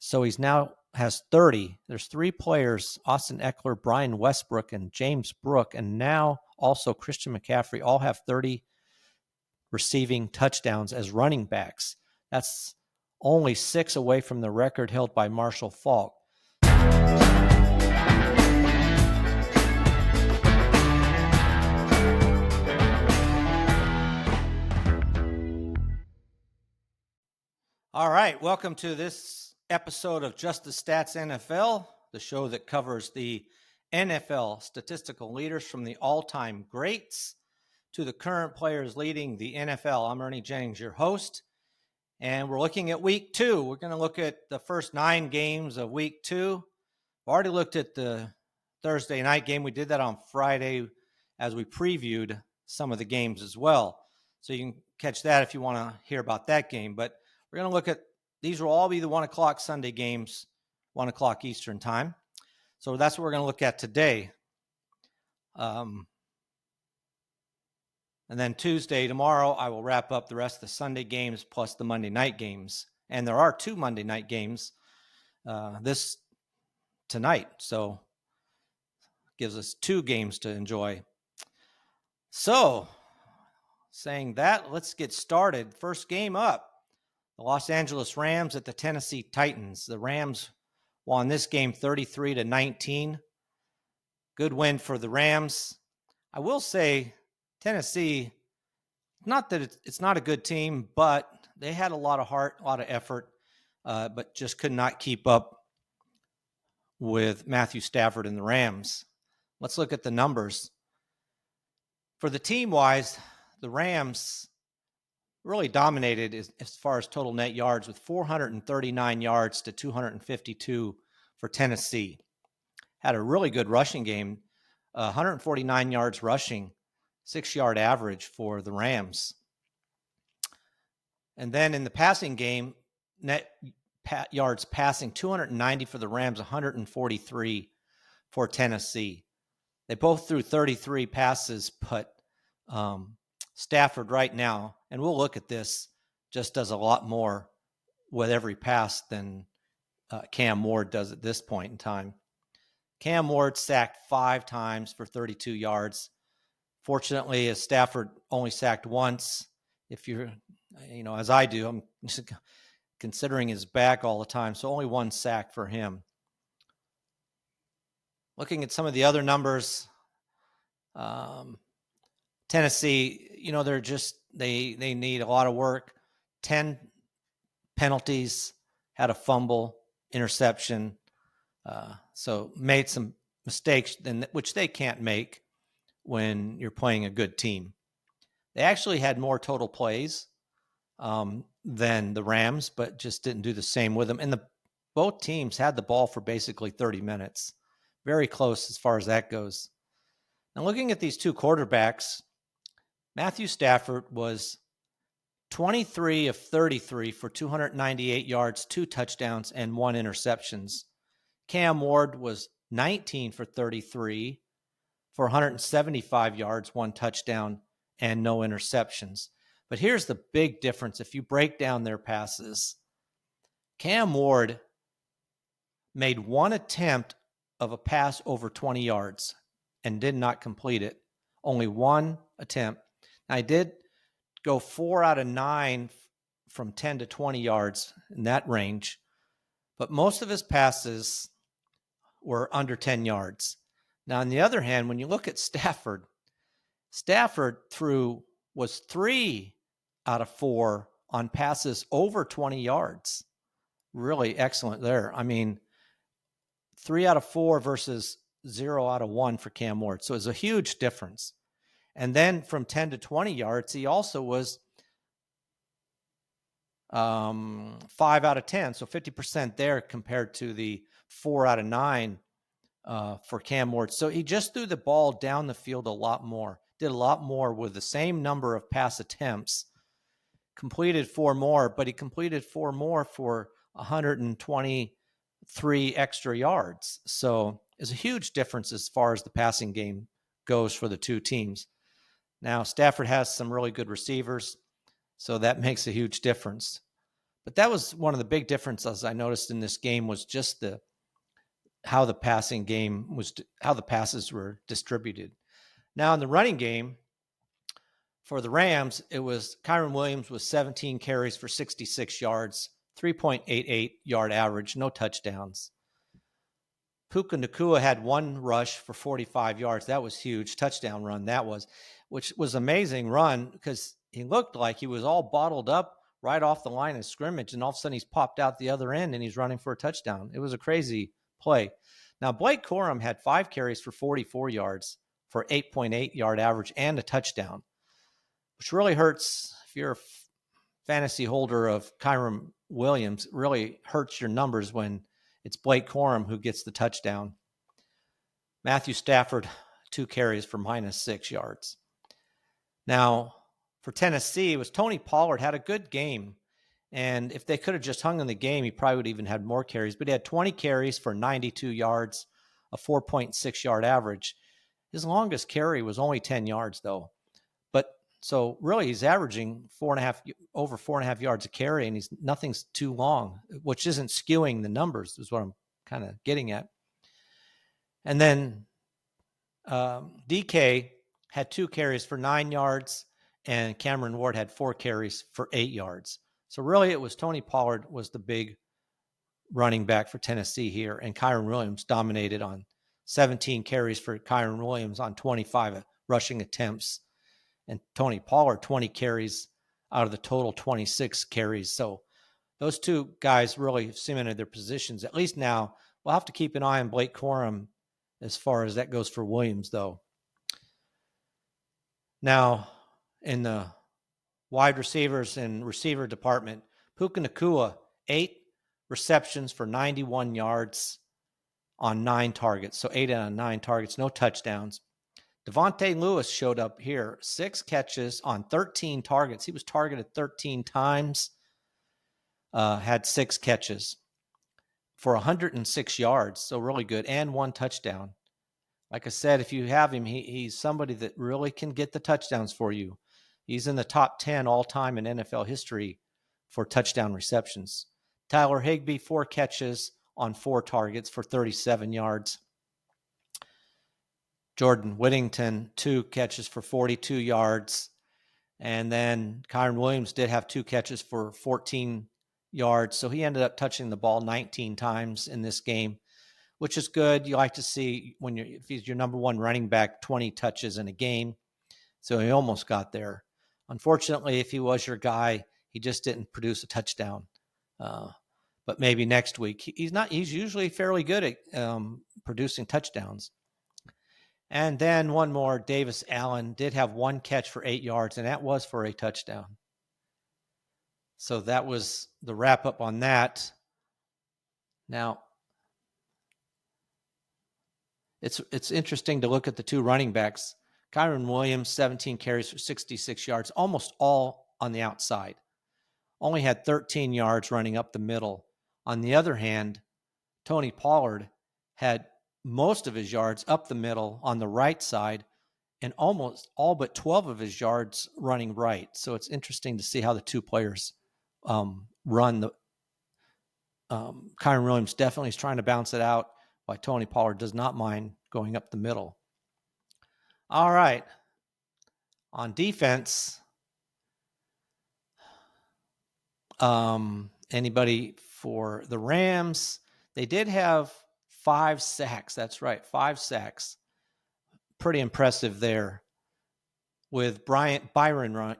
So he's now has 30. There's 3 players, Austin Eckler, Brian Westbrook, and James Brooke, and now also Christian McCaffrey, all have 30 receiving touchdowns as running backs. That's only 6 away from the record held by Marshall Faulk. All right, welcome to this episode of Just the Stats NFL, the show that covers the NFL statistical leaders from the all-time greats to the current players leading the NFL. I'm Ernie Jennings, your host, and we're looking at Week 2. We're going to look at the first 9 games of Week 2. We've already looked at the Thursday night game. We did that on Friday as we previewed some of the games as well. So you can catch that if you want to hear about that game. But we're going to look at, these will all be the 1 o'clock Sunday games, 1 o'clock Eastern time. So that's what we're going to look at today. And then Tuesday, tomorrow, I will wrap up the rest of the Sunday games plus the Monday night games. And there are 2 Monday night games tonight. So gives us 2 games to enjoy. So saying that, let's get started. First game up. The Los Angeles Rams at the Tennessee Titans. The Rams won this game 33-19. Good win for the Rams. I will say Tennessee, not that it's not a good team, but they had a lot of heart, a lot of effort, but just could not keep up with Matthew Stafford and the Rams. Let's look at the numbers. For the team-wise, the Rams really dominated as far as total net yards with 439 yards to 252 for Tennessee. Had a really good rushing game, 149 yards rushing, 6-yard average for the Rams. And then in the passing game, net yards passing, 290 for the Rams, 143 for Tennessee. They both threw 33 passes, but Stafford right now, and we'll look at this, just does a lot more with every pass than Cam Ward does at this point in time. Cam Ward sacked 5 times for 32 yards. Fortunately, as Stafford only sacked once, if you're, as I do, I'm just considering his back all the time, so only 1 sack for him. Looking at some of the other numbers, Tennessee, they're just, they need a lot of work. 10 penalties, had a fumble, interception. So made some mistakes, which they can't make when you're playing a good team. They actually had more total plays than the Rams, but just didn't do the same with them. And both teams had the ball for basically 30 minutes. Very close as far as that goes. Now looking at these 2 quarterbacks, Matthew Stafford was 23 of 33 for 298 yards, 2 touchdowns, and 1 interceptions. Cam Ward was 19 for 33 for 175 yards, 1 touchdown, and no interceptions. But here's the big difference. If you break down their passes, Cam Ward made 1 attempt of a pass over 20 yards and did not complete it. Only 1 attempt. I did go 4 out of 9 from 10 to 20 yards in that range, but most of his passes were under 10 yards. Now, on the other hand, when you look at Stafford was 3 out of 4 on passes over 20 yards. Really excellent there. 3 out of 4 versus 0 out of 1 for Cam Ward. So it's a huge difference. And then from 10 to 20 yards, he also was 5 out of 10. So 50% there compared to the 4 out of 9 for Cam Ward. So he just threw the ball down the field a lot more, did a lot more with the same number of pass attempts, completed 4 more, but he completed 4 more for 123 extra yards. So it's a huge difference as far as the passing game goes for the 2 teams. Now, Stafford has some really good receivers, so that makes a huge difference. But that was one of the big differences I noticed in this game was just how the passes were distributed. Now in the running game for the Rams, it was Kyren Williams with 17 carries for 66 yards, 3.88 yard average, no touchdowns. Puka Nacua had one rush for 45 yards. That was huge. Touchdown run, which was amazing run because he looked like he was all bottled up right off the line of scrimmage, and all of a sudden he's popped out the other end and he's running for a touchdown. It was a crazy play. Now, Blake Corum had 5 carries for 44 yards for 8.8 yard average and a touchdown, which really hurts if you're a fantasy holder of Kyren Williams. It really hurts your numbers when it's Blake Corum who gets the touchdown. Matthew Stafford, 2 carries for -6 yards. Now, for Tennessee, it was Tony Pollard had a good game. And if they could have just hung in the game, he probably would have even had more carries. But he had 20 carries for 92 yards, a 4.6 yard average. His longest carry was only 10 yards, though. But so really, he's averaging over 4.5 yards a carry, and nothing's too long, which isn't skewing the numbers, is what I'm kind of getting at. And then DK had 2 carries for 9 yards, and Cameron Ward had 4 carries for 8 yards. So really, it was Tony Pollard was the big running back for Tennessee here, and Kyren Williams dominated on 17 carries for Kyren Williams on 25 rushing attempts, and Tony Pollard 20 carries out of the total 26 carries. So those two guys really cemented their positions. At least now, we'll have to keep an eye on Blake Corum as far as that goes for Williams, though. Now, in the wide receivers and receiver department, Puka Nacua, 8 receptions for 91 yards on 9 targets. So 8 out of 9 targets, no touchdowns. Devontae Lewis showed up here, 6 catches on 13 targets. He was targeted 13 times, had 6 catches for 106 yards. So really good, and 1 touchdown. Like I said, if you have him, he's somebody that really can get the touchdowns for you. He's in the top 10 all-time in NFL history for touchdown receptions. Tyler Higbee, 4 catches on 4 targets for 37 yards. Jordan Whittington, 2 catches for 42 yards. And then Kyren Williams did have 2 catches for 14 yards. So he ended up touching the ball 19 times in this game, which is good. You like to see if he's your number one running back, 20 touches in a game. So he almost got there. Unfortunately, if he was your guy, he just didn't produce a touchdown. But maybe next week. He's usually fairly good at producing touchdowns. And then one more, Davis Allen did have 1 catch for 8 yards, and that was for a touchdown. So that was the wrap up on that. Now, it's interesting to look at the 2 running backs. Kyren Williams, 17 carries for 66 yards, almost all on the outside. Only had 13 yards running up the middle. On the other hand, Tony Pollard had most of his yards up the middle on the right side and almost all but 12 of his yards running right. So it's interesting to see how the 2 players run. Kyren Williams definitely is trying to bounce it out, while Tony Pollard does not mind going up the middle. All right. On defense, anybody for the Rams? They did have 5 sacks. That's right, 5 sacks. Pretty impressive there. With Byron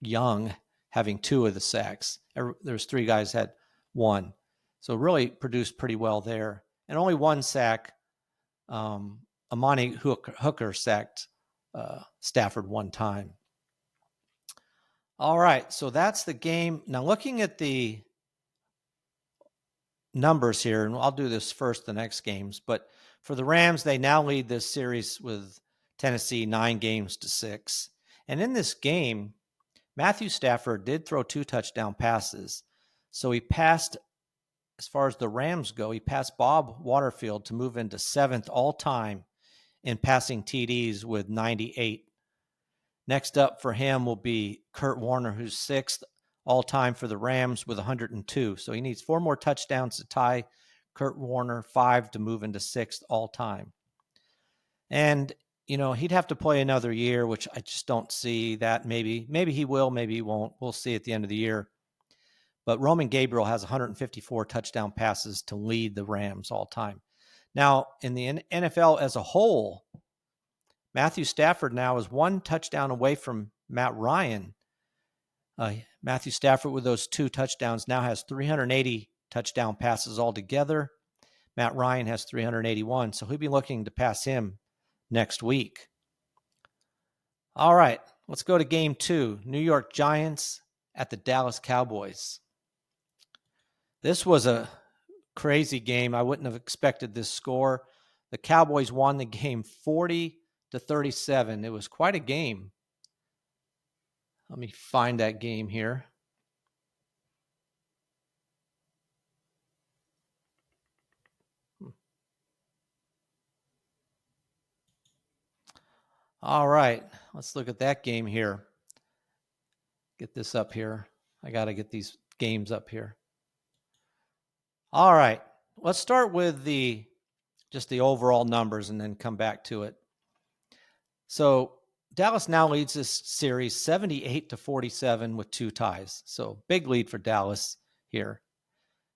Young having 2 of the sacks. There's 3 guys had 1. So really produced pretty well there. And only 1 sack. Amani Hooker sacked Stafford 1 time. All right, so that's the game. Now looking at the numbers here, and I'll do this first the next games, but for the Rams, they now lead this series with Tennessee 9-6. And in this game, Matthew Stafford did throw 2 touchdown passes. So he passed, as far as the Rams go, he passed Bob Waterfield to move into 7th all-time in passing TDs with 98. Next up for him will be Kurt Warner, who's 6th all time for the Rams with 102. So he needs 4 more touchdowns to tie Kurt Warner, 5 to move into 6th all time. And, he'd have to play another year, which I just don't see that. Maybe he will, maybe he won't. We'll see at the end of the year. But Roman Gabriel has 154 touchdown passes to lead the Rams all time. Now, in the NFL as a whole, Matthew Stafford now is 1 touchdown away from Matt Ryan. Matthew Stafford, with those 2 touchdowns, now has 380 touchdown passes altogether. Matt Ryan has 381, so he'll be looking to pass him next week. All right, let's go to game 2. New York Giants at the Dallas Cowboys. This was a crazy game. I wouldn't have expected this score. The Cowboys won the game 40-37. It was quite a game. Let me find that game here. All right, let's look at that game here. Get this up here. I got to get these games up here. All right, let's start with just the overall numbers and then come back to it. So Dallas now leads this series 78-47 with 2 ties. So big lead for Dallas here.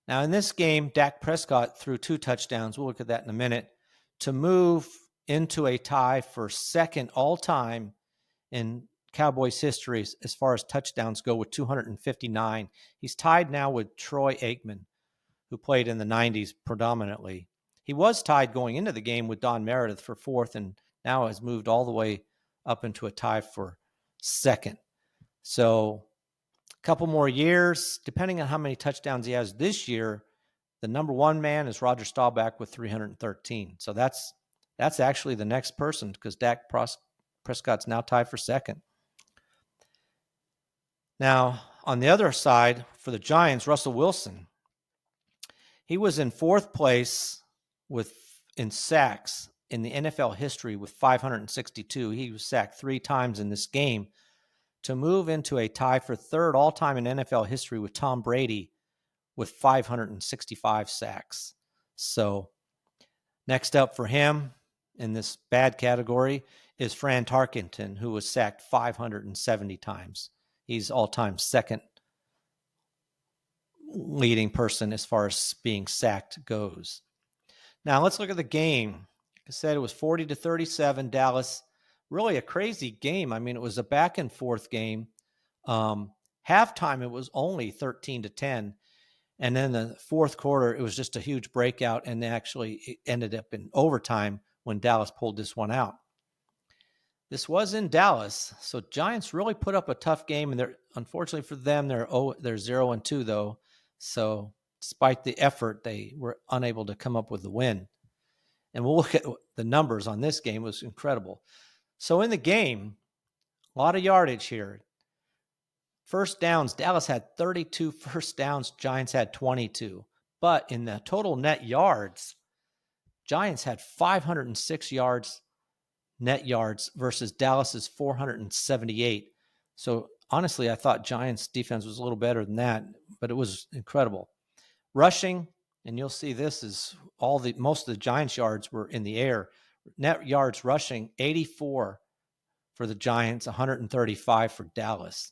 Now in this game, Dak Prescott threw 2 touchdowns. We'll look at that in a minute to move into a tie for 2nd all time in Cowboys history as far as touchdowns go with 259. He's tied now with Troy Aikman, who played in the 90s predominantly. He was tied going into the game with Don Meredith for 4th and now has moved all the way up into a tie for 2nd. So a couple more years, depending on how many touchdowns he has this year, the number 1 man is Roger Staubach with 313. So that's actually the next person because Dak Prescott's now tied for 2nd. Now, on the other side, for the Giants, Russell Wilson, he was in 4th place in sacks in the NFL history with 562. He was sacked 3 times in this game to move into a tie for 3rd all-time in NFL history with Tom Brady with 565 sacks. So next up for him in this bad category is Fran Tarkenton, who was sacked 570 times. He's all-time 2nd leading person as far as being sacked goes. Now let's look at the game. Like I said, it was 40-37 Dallas. Really a crazy game. I mean, it was a back and forth game. Halftime, it was only 13-10. And then the 4th quarter, it was just a huge breakout. And actually it ended up in overtime when Dallas pulled this one out. This was in Dallas. So Giants really put up a tough game. And unfortunately for them, they're 0-2 though. So despite the effort, they were unable to come up with the win. And we'll look at the numbers on this game. It was incredible. So in the game, a lot of yardage here. First downs, Dallas had 32 first downs. Giants had 22. But in the total net yards, Giants had 506 net yards versus Dallas's 478. So honestly, I thought Giants defense was a little better than that, but it was incredible. Rushing, and you'll see this is most of the Giants yards were in the air. Net yards rushing, 84 for the Giants, 135 for Dallas.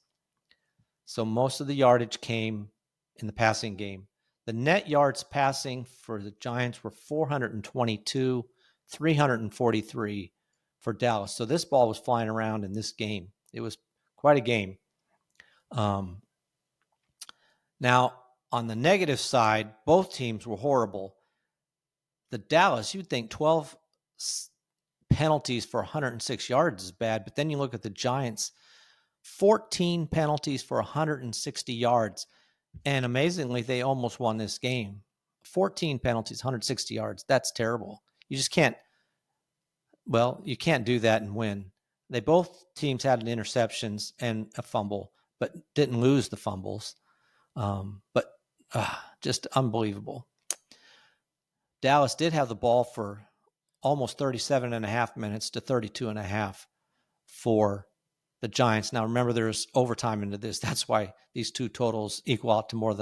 So most of the yardage came in the passing game. The net yards passing for the Giants were 422, 343 for Dallas. So this ball was flying around in this game. It was quite a game. Now, on the negative side, both teams were horrible. The Dallas, you'd think 12 penalties for 106 yards is bad, but then you look at the Giants, 14 penalties for 160 yards. And amazingly, they almost won this game. 14 penalties, 160 yards. That's terrible. You just can't, you can't do that and win. Both teams had interceptions and a fumble, but didn't lose the fumbles. Just unbelievable. Dallas did have the ball for almost 37 and a half minutes to 32 and a half for the Giants. Now, remember, there's overtime into this. That's why these two totals equal out to more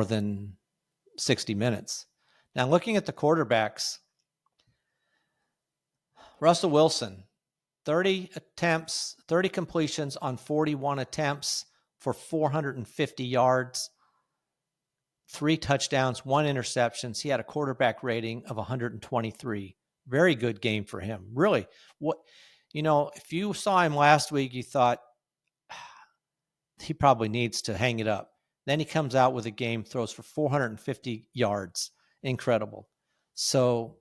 than 60 minutes. Now, looking at the quarterbacks, Russell Wilson, 30 attempts, 30 completions on 41 attempts for 450 yards, 3 touchdowns, 1 interception. He had a quarterback rating of 123. Very good game for him. Really, if you saw him last week, you thought he probably needs to hang it up. Then he comes out with a game, throws for 450 yards. Incredible. So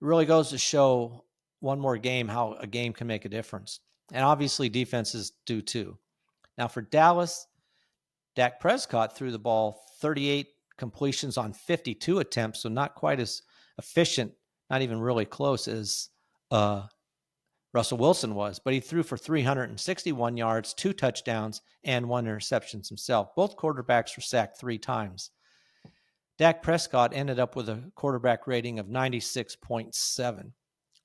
it really goes to show one more game how a game can make a difference. And obviously defenses do too. Now for Dallas, Dak Prescott threw the ball 38 completions on 52 attempts, so not quite as efficient, not even really close as Russell Wilson was, but he threw for 361 yards, 2 touchdowns, and 1 interception himself. Both quarterbacks were sacked 3 times. Dak Prescott ended up with a quarterback rating of 96.7.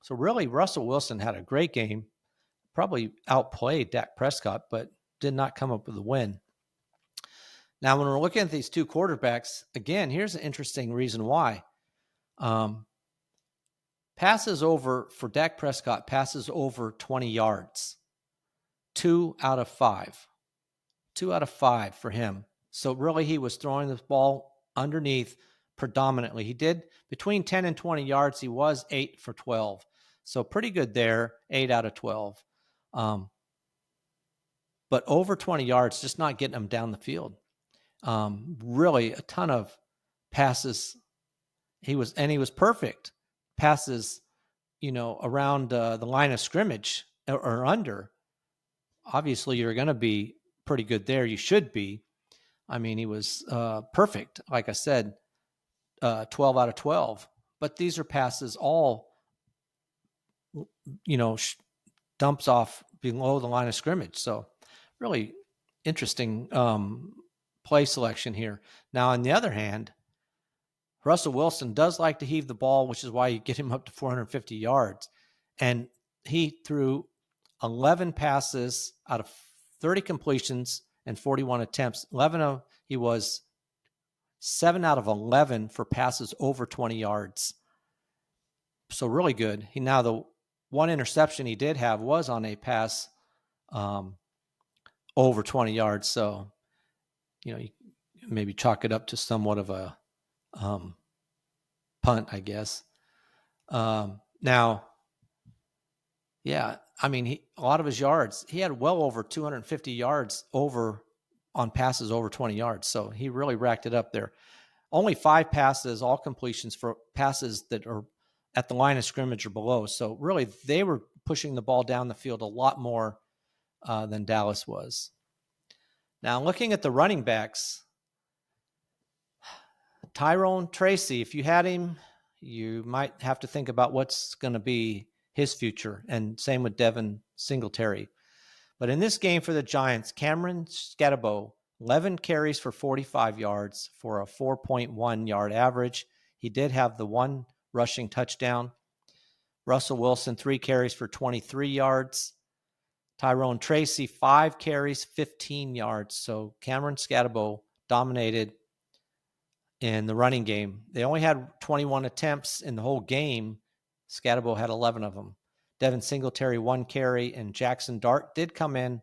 So really, Russell Wilson had a great game, probably outplayed Dak Prescott, but did not come up with a win. Now, when we're looking at these two quarterbacks, again, here's an interesting reason why. Passes over for Dak Prescott, passes over 20 yards. 2 out of 5. 2 out of 5 for him. So really, he was throwing the ball underneath predominantly. He did between 10 and 20 yards. He was 8 for 12. So pretty good there, 8 out of 12. But over 20 yards, just not getting him down the field. Really a ton of passes. He was perfect. Passes, around the line of scrimmage or under. Obviously, you're going to be pretty good there. You should be. I mean, he was perfect. Like I said, 12 out of 12. But these are passes all, dumps off below the line of scrimmage. So really interesting play selection here. Now, on the other hand, Russell Wilson does like to heave the ball, which is why you get him up to 450 yards. And he threw 11 passes out of 30 completions and 41 attempts. He was 7 out of 11 for passes over 20 yards. So really good. Now the one interception he did have was on a pass over 20 yards. So, you maybe chalk it up to somewhat of a punt, I guess. Now, yeah, I mean, a lot of his yards, he had well over 250 yards over on passes over 20 yards. So he really racked it up there. Only 5 passes, all completions for passes that are at the line of scrimmage or below. So really, they were pushing the ball down the field a lot more than Dallas was. Now, looking at the running backs, Tyrone Tracy, if you had him, you might have to think about what's going to be his future, and same with Devin Singletary. But in this game for the Giants, Cameron Scatabo, 11 carries for 45 yards for a 4.1 yard average. He did have the 1 rushing touchdown. Russell Wilson, 3 carries for 23 yards. Tyrone Tracy, 5 carries, 15 yards. So Cameron Scatabo dominated in the running game. They only had 21 attempts in the whole game. Scatabo had 11 of them. Devin Singletary, 1 carry, and Jackson Dart did come in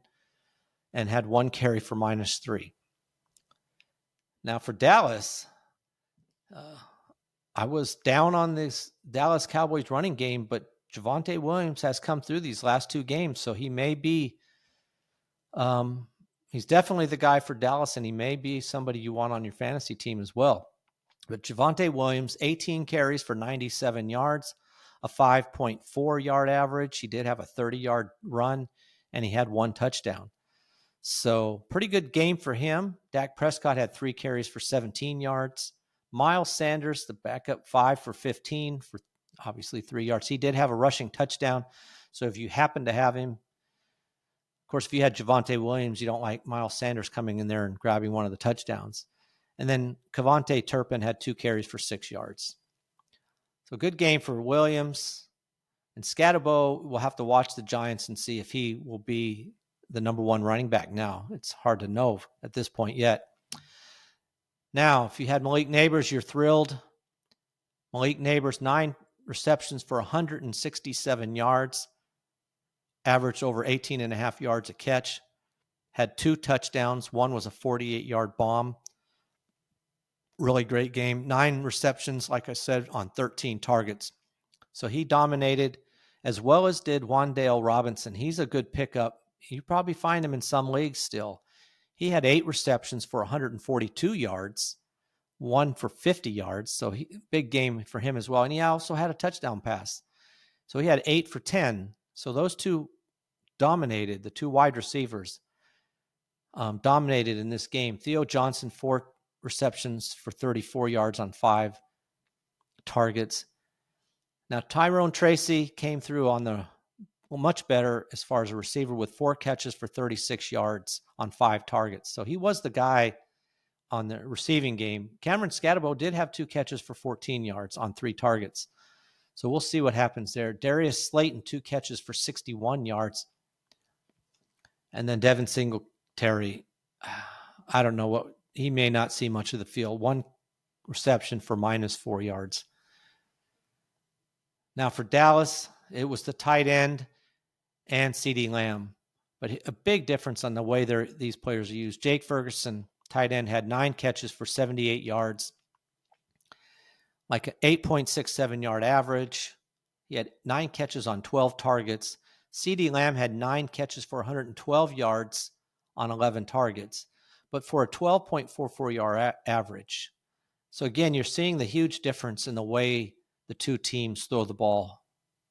and had 1 carry for -3. Now for Dallas, I was down on this Dallas Cowboys running game, but Javonte Williams has come through these last 2 games, so he may be he's definitely the guy for Dallas, and he may be somebody you want on your fantasy team as well. But Javonte Williams, 18 carries for 97 yards, a 5.4 yard average. He did have a 30-yard run, and he had 1 touchdown. So pretty good game for him. Dak Prescott had 3 carries for 17 yards. Miles Sanders, the backup, 5 for 15 for obviously 3 yards. He did have a rushing touchdown. So if you happen to have him, of course, if you had Javonte Williams, you don't like Miles Sanders coming in there and grabbing one of the touchdowns. And then Kevontae Turpin had 2 carries for 6 yards. So good game for Williams And Scatterbo, we'll have to watch the Giants and see if he will be the number one running back now. It's hard to know at this point yet. Now, if you had Malik Neighbors, you're thrilled. Malik Neighbors, 9 receptions for 167 yards, averaged over 18.5 yards a catch, had 2 touchdowns. One was a 48-yard bomb. Really great game. 9 receptions, like I said, on 13 targets. So he dominated, as well as did Wan'Dale Robinson. He's a good pickup. You probably find him in some leagues still. He had 8 receptions for 142 yards, 1 for 50 yards. So big game for him as well. And he also had a touchdown pass. So he had 8 for 10. So those two dominated, the 2 wide receivers dominated in this game. Theo Johnson, 4 receptions for 34 yards on 5 targets. Now, Tyrone Tracy came through on much better as far as a receiver with 4 catches for 36 yards on 5 targets. So he was the guy on the receiving game. Cameron Scatterbo did have 2 catches for 14 yards on 3 targets. So we'll see what happens there. Darius Slayton, 2 catches for 61 yards. And then Devin Singletary, I don't know what, he may not see much of the field. 1 reception for -4 yards. Now for Dallas, it was the tight end and CeeDee Lamb. But a big difference on the way these players are used. Jake Ferguson, tight end, had 9 catches for 78 yards, like an 8.67 yard average. He had 9 catches on 12 targets. CeeDee Lamb had 9 catches for 112 yards on 11 targets, but for a 12.44 yard average. So again, you're seeing the huge difference in the way the 2 teams throw the ball.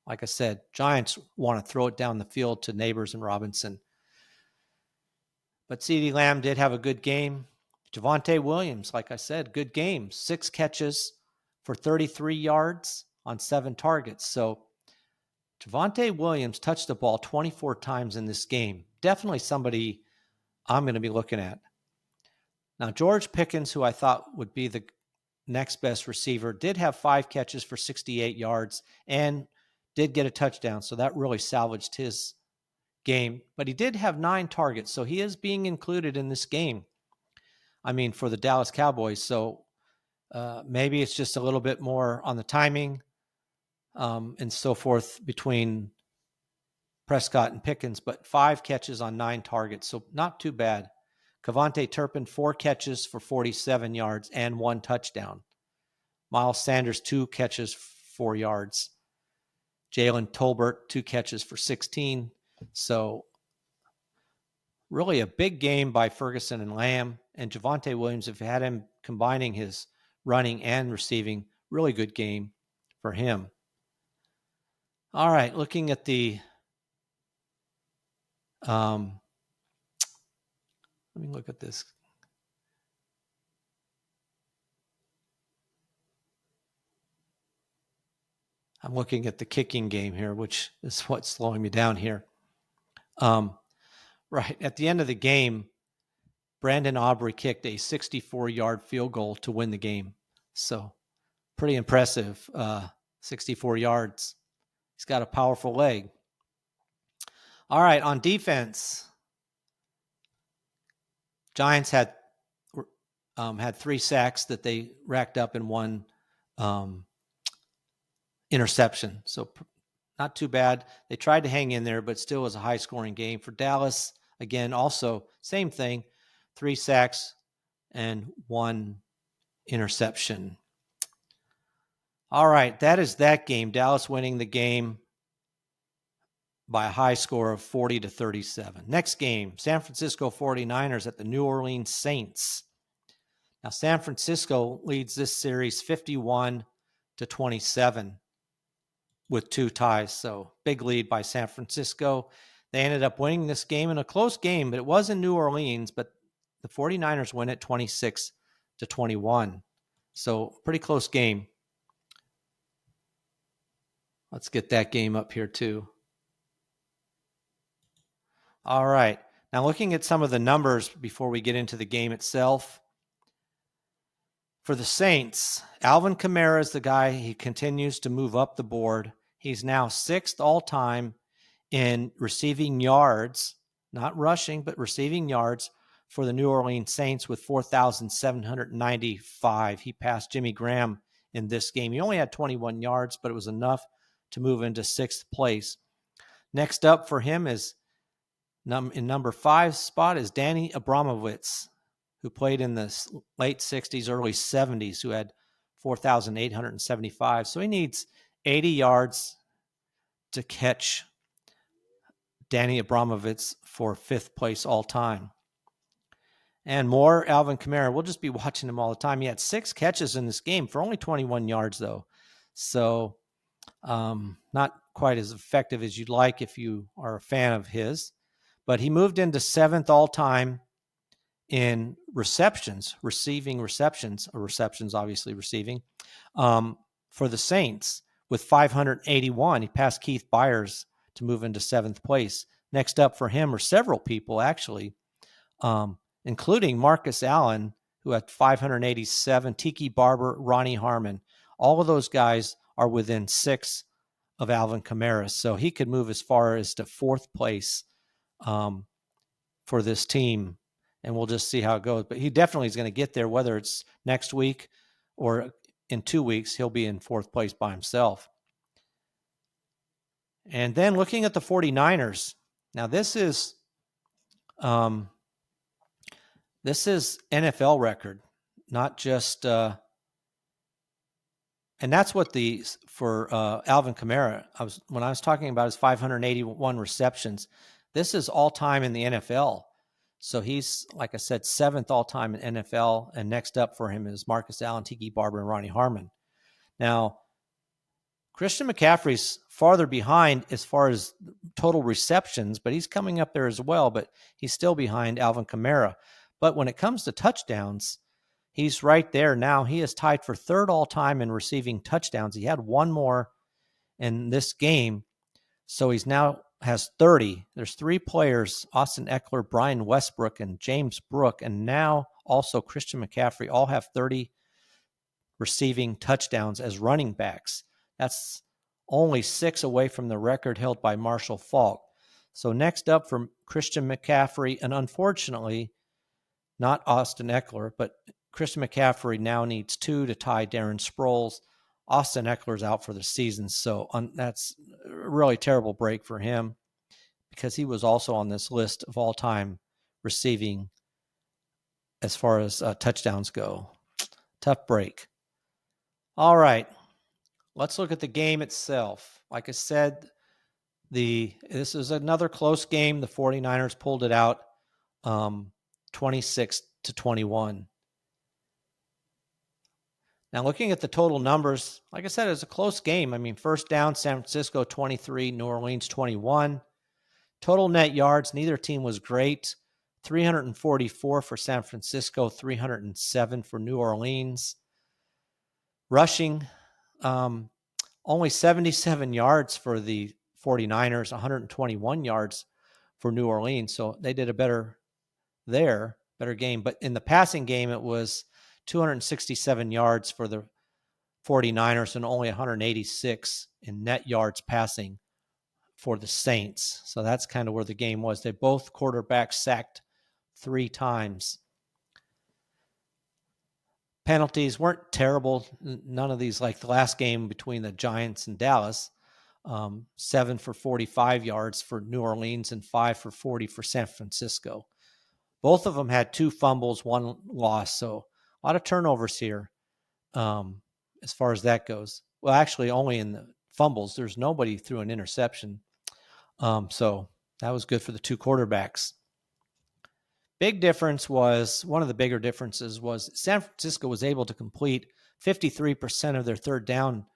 Like I said, Giants want to throw it down the field to Neighbors and Robinson. But CeeDee Lamb did have a good game. Javonte Williams, like I said, good game. 6 catches for 33 yards on 7 targets. So Javonte Williams touched the ball 24 times in this game. Definitely somebody I'm going to be looking at. Now, George Pickens, who I thought would be the next best receiver, did have 5 catches for 68 yards and did get a touchdown. So that really salvaged his game. But he did have 9 targets. So he is being included in this game. I mean, for the Dallas Cowboys. So maybe it's just a little bit more on the timing and so forth between Prescott and Pickens, but 5 catches on 9 targets. So not too bad. Kevontae Turpin, 4 catches for 47 yards and 1 touchdown. Miles Sanders, 2 catches, 4 yards. Jalen Tolbert, 2 catches for 16. So really a big game by Ferguson and Lamb. And Javonte Williams, if you had him combining his running and receiving, really good game for him. All right, looking at the let me look at this. I'm looking at the kicking game here, which is what's slowing me down here. Right at the end of the game, Brandon Aubrey kicked a 64-yard field goal to win the game. So pretty impressive, 64 yards. He's got a powerful leg. All right, on defense, Giants had 3 sacks that they racked up in 1 interception. So not too bad. They tried to hang in there, but still was a high-scoring game. For Dallas, again, also same thing, 3 sacks and 1 interception. All right, that is that game. Dallas winning the game by a high score of 40-37. Next game, San Francisco 49ers at the New Orleans Saints. Now, San Francisco leads this series 51-27 with 2 ties. So big lead by San Francisco. They ended up winning this game in a close game, but it was in New Orleans, but the 49ers win it 26-21. So pretty close game. Let's get that game up here too. All right. Now looking at some of the numbers before we get into the game itself. For the Saints, Alvin Kamara is the guy. He continues to move up the board. He's now 6th all-time in receiving yards, not rushing, but receiving yards for the New Orleans Saints with 4,795. He passed Jimmy Graham in this game. He only had 21 yards, but it was enough to move into 6th place. Next up for him is in number 5 spot is Danny Abramovitz, who played in the late 60s, early 70s, who had 4,875. So he needs 80 yards to catch Danny Abramovitz for 5th place all time. And more Alvin Kamara. We'll just be watching him all the time. He had 6 catches in this game for only 21 yards, though. So not quite as effective as you'd like if you are a fan of his. But he moved into 7th all-time in receiving receptions, obviously receiving, for the Saints with 581. He passed Keith Byers to move into 7th place. Next up for him are several people, actually, including Marcus Allen, who had 587, Tiki Barber, Ronnie Harmon. All of those guys are within 6 of Alvin Kamara, so he could move as far as to 4th place for this team, and we'll just see how it goes. But he definitely is going to get there, whether it's next week or in 2 weeks. He'll be in 4th place by himself. And then looking at the 49ers, now this is NFL record, not just and that's what for Alvin Kamara, when I was talking about his 581 receptions, this is all time in the NFL. So he's, like I said, 7th all time in NFL, and next up for him is Marcus Allen, Tiki Barber, and Ronnie Harmon. Now, Christian McCaffrey's farther behind as far as total receptions, but he's coming up there as well, but he's still behind Alvin Kamara. But when it comes to touchdowns, he's right there now. He is tied for 3rd all-time in receiving touchdowns. He had one more in this game, so he's now has 30. There's 3 players, Austin Eckler, Brian Westbrook, and James Brooke, and now also Christian McCaffrey all have 30 receiving touchdowns as running backs. That's only 6 away from the record held by Marshall Faulk. So next up for Christian McCaffrey, and unfortunately, not Austin Eckler, but Christian McCaffrey now needs 2 to tie Darren Sproles. Austin Eckler's out for the season, so that's a really terrible break for him because he was also on this list of all-time receiving as far as touchdowns go. Tough break. All right, let's look at the game itself. Like I said, this is another close game. The 49ers pulled it out 26-21. Now, looking at the total numbers, like I said, it was a close game. I mean, first down, San Francisco 23, New Orleans 21. Total net yards, neither team was great. 344 for San Francisco, 307 for New Orleans. Rushing, only 77 yards for the 49ers, 121 yards for New Orleans. So they did a better game. But in the passing game, it was 267 yards for the 49ers and only 186 in net yards passing for the Saints. So that's kind of where the game was. They both quarterbacks sacked 3 times. Penalties weren't terrible. None of these, like the last game between the Giants and Dallas, 7 for 45 yards for New Orleans and 5 for 40 for San Francisco. Both of them had 2 fumbles, 1 loss. So a lot of turnovers here as far as that goes. Well, actually, only in the fumbles. There's nobody threw an interception. So that was good for the 2 quarterbacks. Big difference was, one of the bigger differences was San Francisco was able to complete 53% of their third down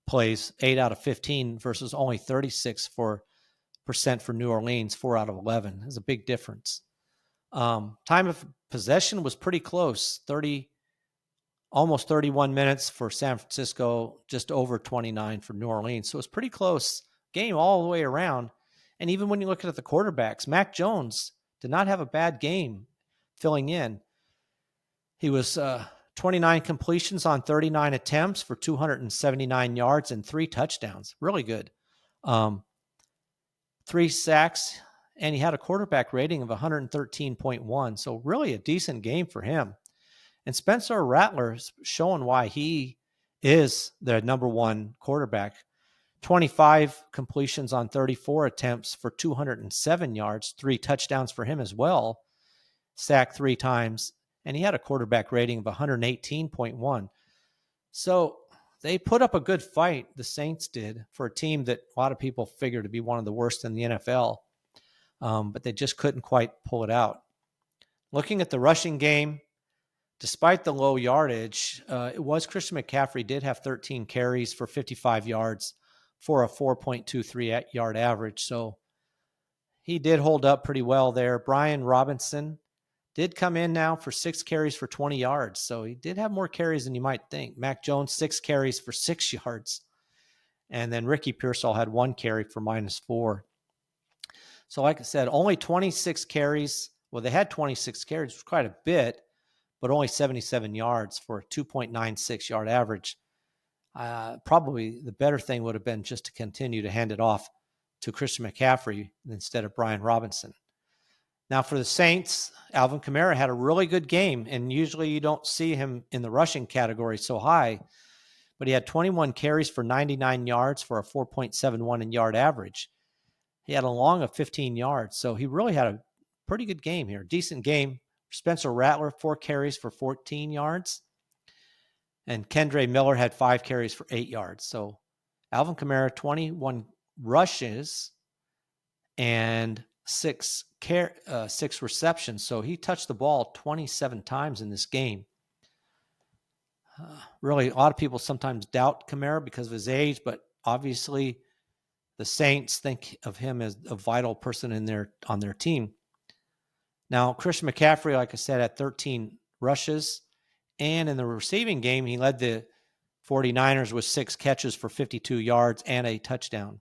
plays, 8 out of 15, versus only 36% for New Orleans, 4 out of 11. There's a big difference. Time of possession was pretty close, almost 31 minutes for San Francisco, just over 29 for New Orleans. So it was pretty close game all the way around. And even when you look at the quarterbacks, Mac Jones did not have a bad game filling in. He was 29 completions on 39 attempts for 279 yards and 3 touchdowns. Really good. 3 sacks, and he had a quarterback rating of 113.1. So really a decent game for him. And Spencer Rattler's showing why he is the number one quarterback. 25 completions on 34 attempts for 207 yards, 3 touchdowns for him as well. Sacked 3 times, and he had a quarterback rating of 118.1. So they put up a good fight, the Saints did, for a team that a lot of people figured to be one of the worst in the NFL. But they just couldn't quite pull it out. Looking at the rushing game, despite the low yardage, it was Christian McCaffrey did have 13 carries for 55 yards for a 4.23 yard average. So he did hold up pretty well there. Brian Robinson did come in now for 6 carries for 20 yards. So he did have more carries than you might think. Mac Jones, 6 carries for 6 yards. And then Ricky Pearsall had 1 carry for -4. So like I said, only 26 carries. Well, they had 26 carries, which was quite a bit, but only 77 yards for a 2.96 yard average. Probably the better thing would have been just to continue to hand it off to Christian McCaffrey instead of Brian Robinson. Now for the Saints, Alvin Kamara had a really good game, and usually you don't see him in the rushing category so high, but he had 21 carries for 99 yards for a 4.71 yard average. He had a long of 15 yards, so he really had a pretty good game here. Decent game. Spencer Rattler, 4 carries for 14 yards. And Kendre Miller had 5 carries for 8 yards. So Alvin Kamara, 21 rushes and 6 receptions. So he touched the ball 27 times in this game. Really, a lot of people sometimes doubt Kamara because of his age, but obviously the Saints think of him as a vital person on their team. Now, Christian McCaffrey, like I said, had 13 rushes. And in the receiving game, he led the 49ers with 6 catches for 52 yards and a touchdown.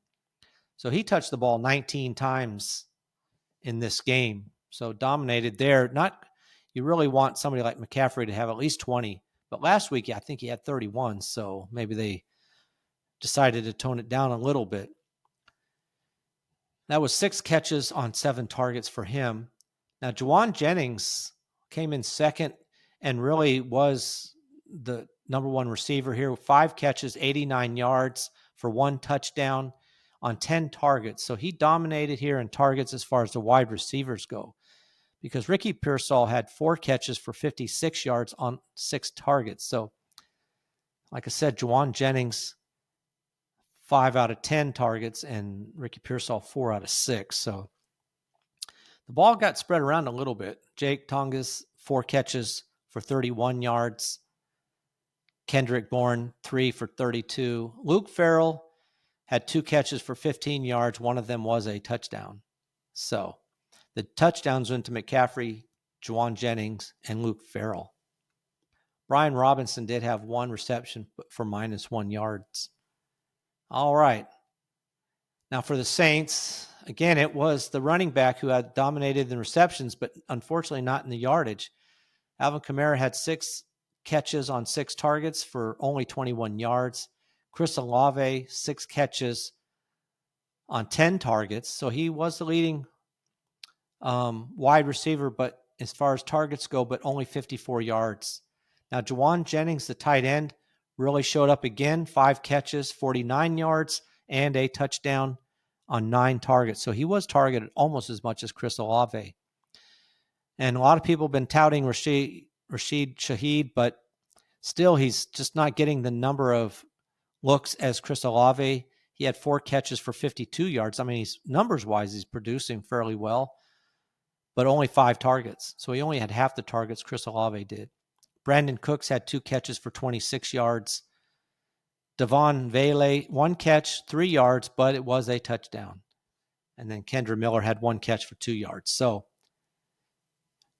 So he touched the ball 19 times in this game. So dominated there. You really want somebody like McCaffrey to have at least 20. But last week, I think he had 31. So maybe they decided to tone it down a little bit. That was 6 catches on 7 targets for him. Now, Jawan Jennings came in second and really was the number one receiver here with 5 catches, 89 yards for 1 touchdown on 10 targets. So he dominated here in targets as far as the wide receivers go, because Ricky Pearsall had 4 catches for 56 yards on 6 targets. So like I said, Jawan Jennings, 5 out of 10 targets, and Ricky Pearsall, 4 out of 6. So the ball got spread around a little bit. Jake Tongas, 4 catches for 31 yards. Kendrick Bourne, 3 for 32. Luke Farrell had 2 catches for 15 yards. One of them was a touchdown. So the touchdowns went to McCaffrey, Jawan Jennings, and Luke Farrell. Brian Robinson did have 1 reception for -1 yards. All right. Now for the Saints, again, it was the running back who had dominated the receptions, but unfortunately not in the yardage. Alvin Kamara had 6 catches on 6 targets for only 21 yards. Chris Olave, 6 catches on 10 targets. So he was the leading wide receiver, but as far as targets go, but only 54 yards. Now, Jawan Jennings, the tight end, really showed up again. 5 catches, 49 yards, and a touchdown on 9 targets. So he was targeted almost as much as Chris Olave. And a lot of people have been touting Rashid Shaheed, but still he's just not getting the number of looks as Chris Olave. He had 4 catches for 52 yards. I mean, he's numbers-wise, he's producing fairly well, but only 5 targets. So he only had half the targets Chris Olave did. Brandon Cooks had 2 catches for 26 yards. Devon Vele, 1 catch, 3 yards, but it was a touchdown. And then Kendre Miller had 1 catch for 2 yards. So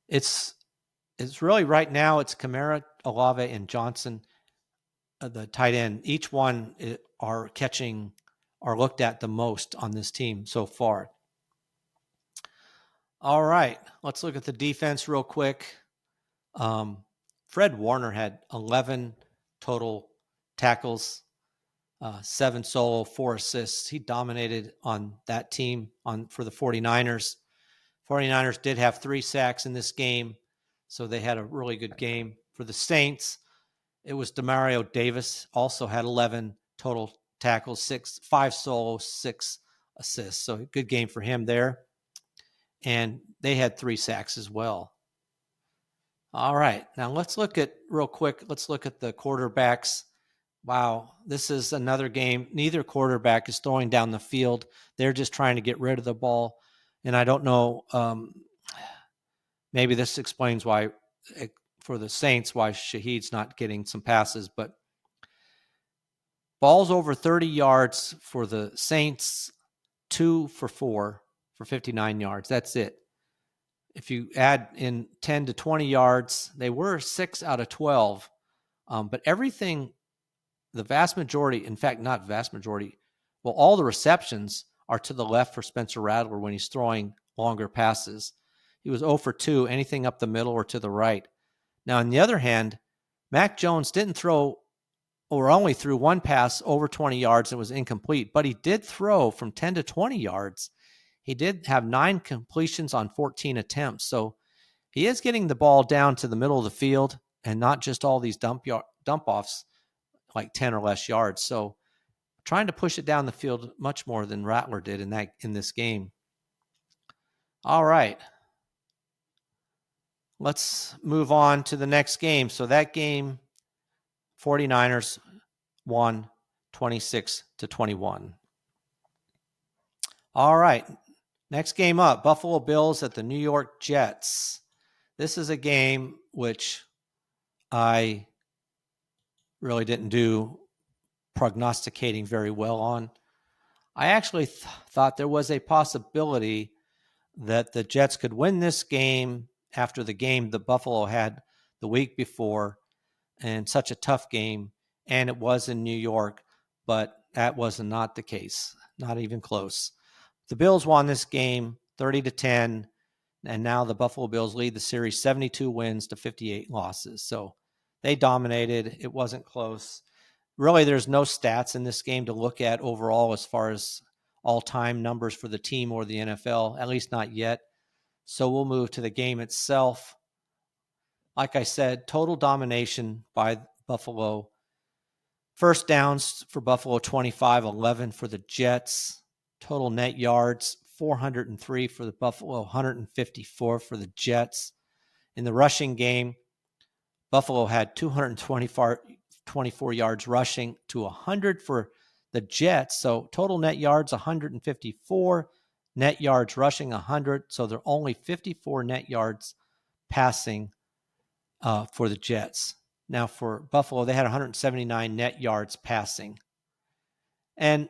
it's really right now it's Kamara, Olave, and Johnson, the tight end. Each one are looked at the most on this team so far. All right, let's look at the defense real quick. Fred Warner had 11 total tackles, 7 solo, 4 assists. He dominated on that team for the 49ers. 49ers did have 3 sacks in this game, so they had a really good game. For the Saints, it was Demario Davis, also had 11 total tackles, 5 solo, 6 assists. So good game for him there. And they had 3 sacks as well. All right, now let's look at the quarterbacks. Wow, this is another game. Neither quarterback is throwing down the field. They're just trying to get rid of the ball. And I don't know, maybe this explains why, for the Saints, why Shaheed's not getting some passes. But balls over 30 yards for the Saints, 2 for 4 for 59 yards. That's it. If you add in 10 to 20 yards, they were 6 out of 12. But everything, the vast majority, in fact, not vast majority, well, all the receptions are to the left for Spencer Rattler when he's throwing longer passes. He was 0 for 2, anything up the middle or to the right. Now, on the other hand, Mac Jones didn't throw, or only threw 1 pass over 20 yards and was incomplete, but he did throw from 10 to 20 yards. He did have 9 completions on 14 attempts. So he is getting the ball down to the middle of the field and not just all these dump offs like 10 or less yards. So trying to push it down the field much more than Rattler did in this game. All right. Let's move on to the next game. So that game, 49ers won 26-21. All right. Next game up, Buffalo Bills at the New York Jets. This is a game which I really didn't do prognosticating very well on. I actually thought there was a possibility that the Jets could win this game after the game the Buffalo had the week before, and such a tough game, and it was in New York, but that was not the case, not even close. The Bills won this game 30-10, and now the Buffalo Bills lead the series 72 wins to 58 losses. So they dominated. It wasn't close. Really, there's no stats in this game to look at overall as far as all-time numbers for the team or the NFL, at least not yet. So we'll move to the game itself. Like I said, total domination by Buffalo. First downs for Buffalo, 25, 11 for the Jets. Total net yards, 403 for the Buffalo, 154 for the Jets. In the rushing game, Buffalo had 224 yards rushing to 100 for the Jets. So total net yards, 154. Net yards rushing, 100. So they're only 54 net yards passing for the Jets. Now for Buffalo, they had 179 net yards passing. And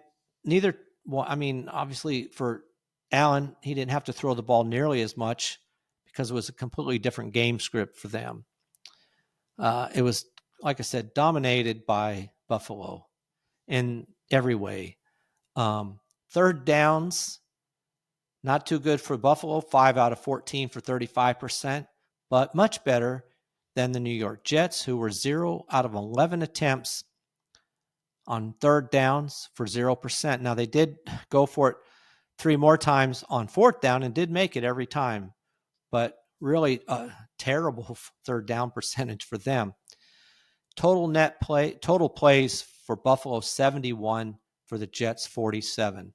obviously for Allen, he didn't have to throw the ball nearly as much because it was a completely different game script for them. It was, like I said, dominated by Buffalo in every way. Third downs, not too good for Buffalo, 5 out of 14 for 35%, but much better than the New York Jets, who were 0 out of 11 attempts on third downs for 0%. Now, they did go for it 3 more times on fourth down and did make it every time, but really a terrible third down percentage for them. Total plays for Buffalo, 71, for the Jets, 47.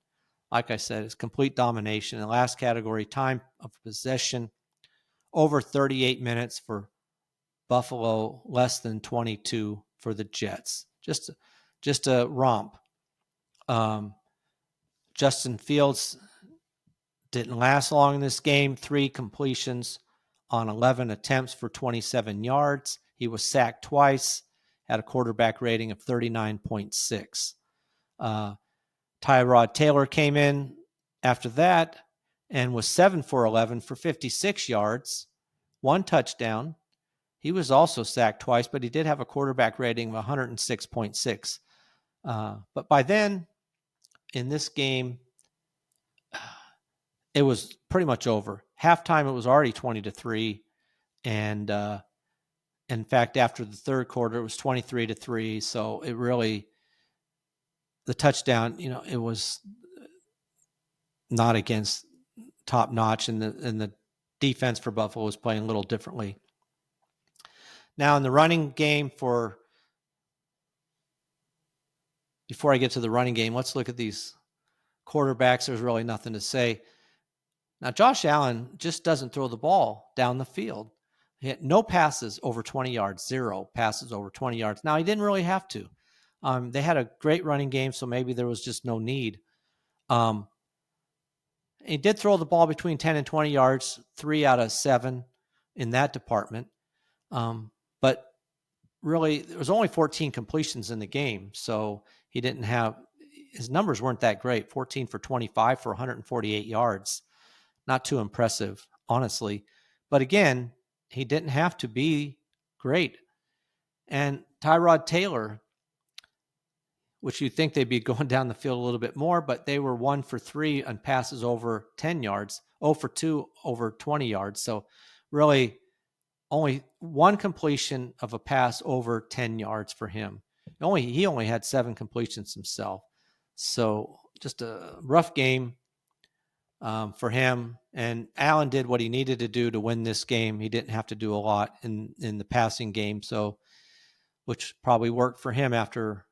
Like I said, it's complete domination. In the last category, time of possession, over 38 minutes for Buffalo, less than 22 for the Jets. Just a romp. Justin Fields didn't last long in this game. 3 completions on 11 attempts for 27 yards. He was sacked twice, had a quarterback rating of 39.6. Tyrod Taylor came in after that and was 7 for 11 for 56 yards, 1 touchdown. He was also sacked twice, but he did have a quarterback rating of 106.6. But by then, in this game, it was pretty much over. Halftime, it was already 20-3, and In fact, after the third quarter, it was 23-3. So it really, the touchdown, it was not against top notch, and the defense for Buffalo was playing a little differently. Now in the running game before I get to the running game, let's look at these quarterbacks. There's really nothing to say. Now, Josh Allen just doesn't throw the ball down the field. He had no passes over 20 yards, 0 passes over 20 yards. Now, he didn't really have to. They had a great running game, so maybe there was just no need. He did throw the ball between 10 and 20 yards, 3 out of 7 in that department. But really, there was only 14 completions in the game, so he didn't have – his numbers weren't that great, 14 for 25 for 148 yards. Not too impressive, honestly. But again, he didn't have to be great. And Tyrod Taylor, which you'd think they'd be going down the field a little bit more, but they were 1 for 3 on passes over 10 yards, 0 for 2 over 20 yards. So really only one completion of a pass over 10 yards for him. He only had 7 completions himself. So just a rough game for him. And Allen did what he needed to do to win this game. He didn't have to do a lot in the passing game, so which probably worked for him after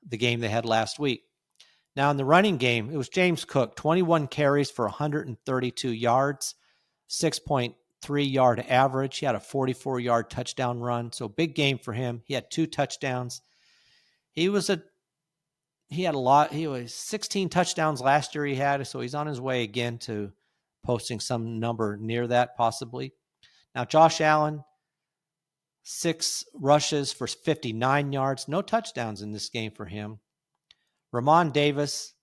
the game they had last week. Now in the running game, it was James Cook, 21 carries for 132 yards, 6.3 yard average. He had a 44-yard touchdown run, so big game for him. He had 2 touchdowns. He had a lot. He was 16 touchdowns last year he had, so he's on his way again to posting some number near that possibly. Now, Josh Allen, 6 rushes for 59 yards. No touchdowns in this game for him. Ramon Davis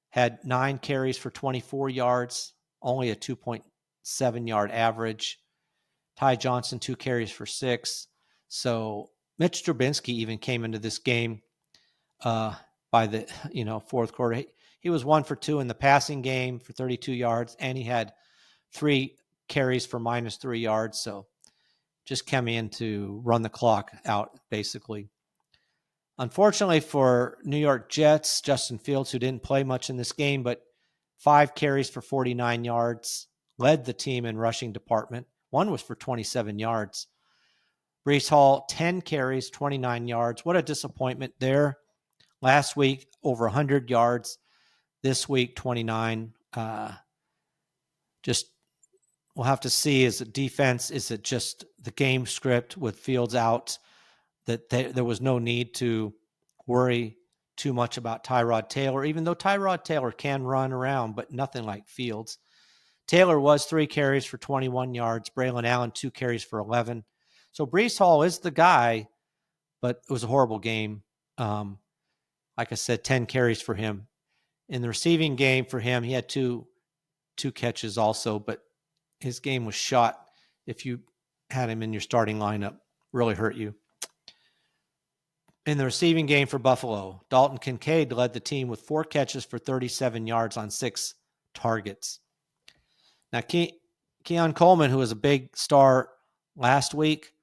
had 9 carries for 24 yards, only a 2.7 yard average. Ty Johnson, 2 carries for 6. So Mitch Trubinsky even came into this game by the fourth quarter. He was 1 for 2 in the passing game for 32 yards, and he had 3 carries for -3 yards. So just came in to run the clock out, basically. Unfortunately for New York Jets, Justin Fields, who didn't play much in this game, but 5 carries for 49 yards, led the team in rushing department. 1 was for 27 yards. Breece Hall, 10 carries, 29 yards. What a disappointment there. Last week, over 100 yards. This week, 29. Just we'll have to see, is it defense? Is it just the game script with Fields out that there was no need to worry too much about Tyrod Taylor, even though Tyrod Taylor can run around, but nothing like Fields. Taylor was 3 carries for 21 yards. Braylon Allen, 2 carries for 11. So Breece Hall is the guy, but it was a horrible game. Like I said, 10 carries for him. In the receiving game for him, he had two catches also, but his game was shot. If you had him in your starting lineup, really hurt you. In the receiving game for Buffalo, Dalton Kincaid led the team with 4 catches for 37 yards on 6 targets. Now, Keon Coleman, who was a big star last week,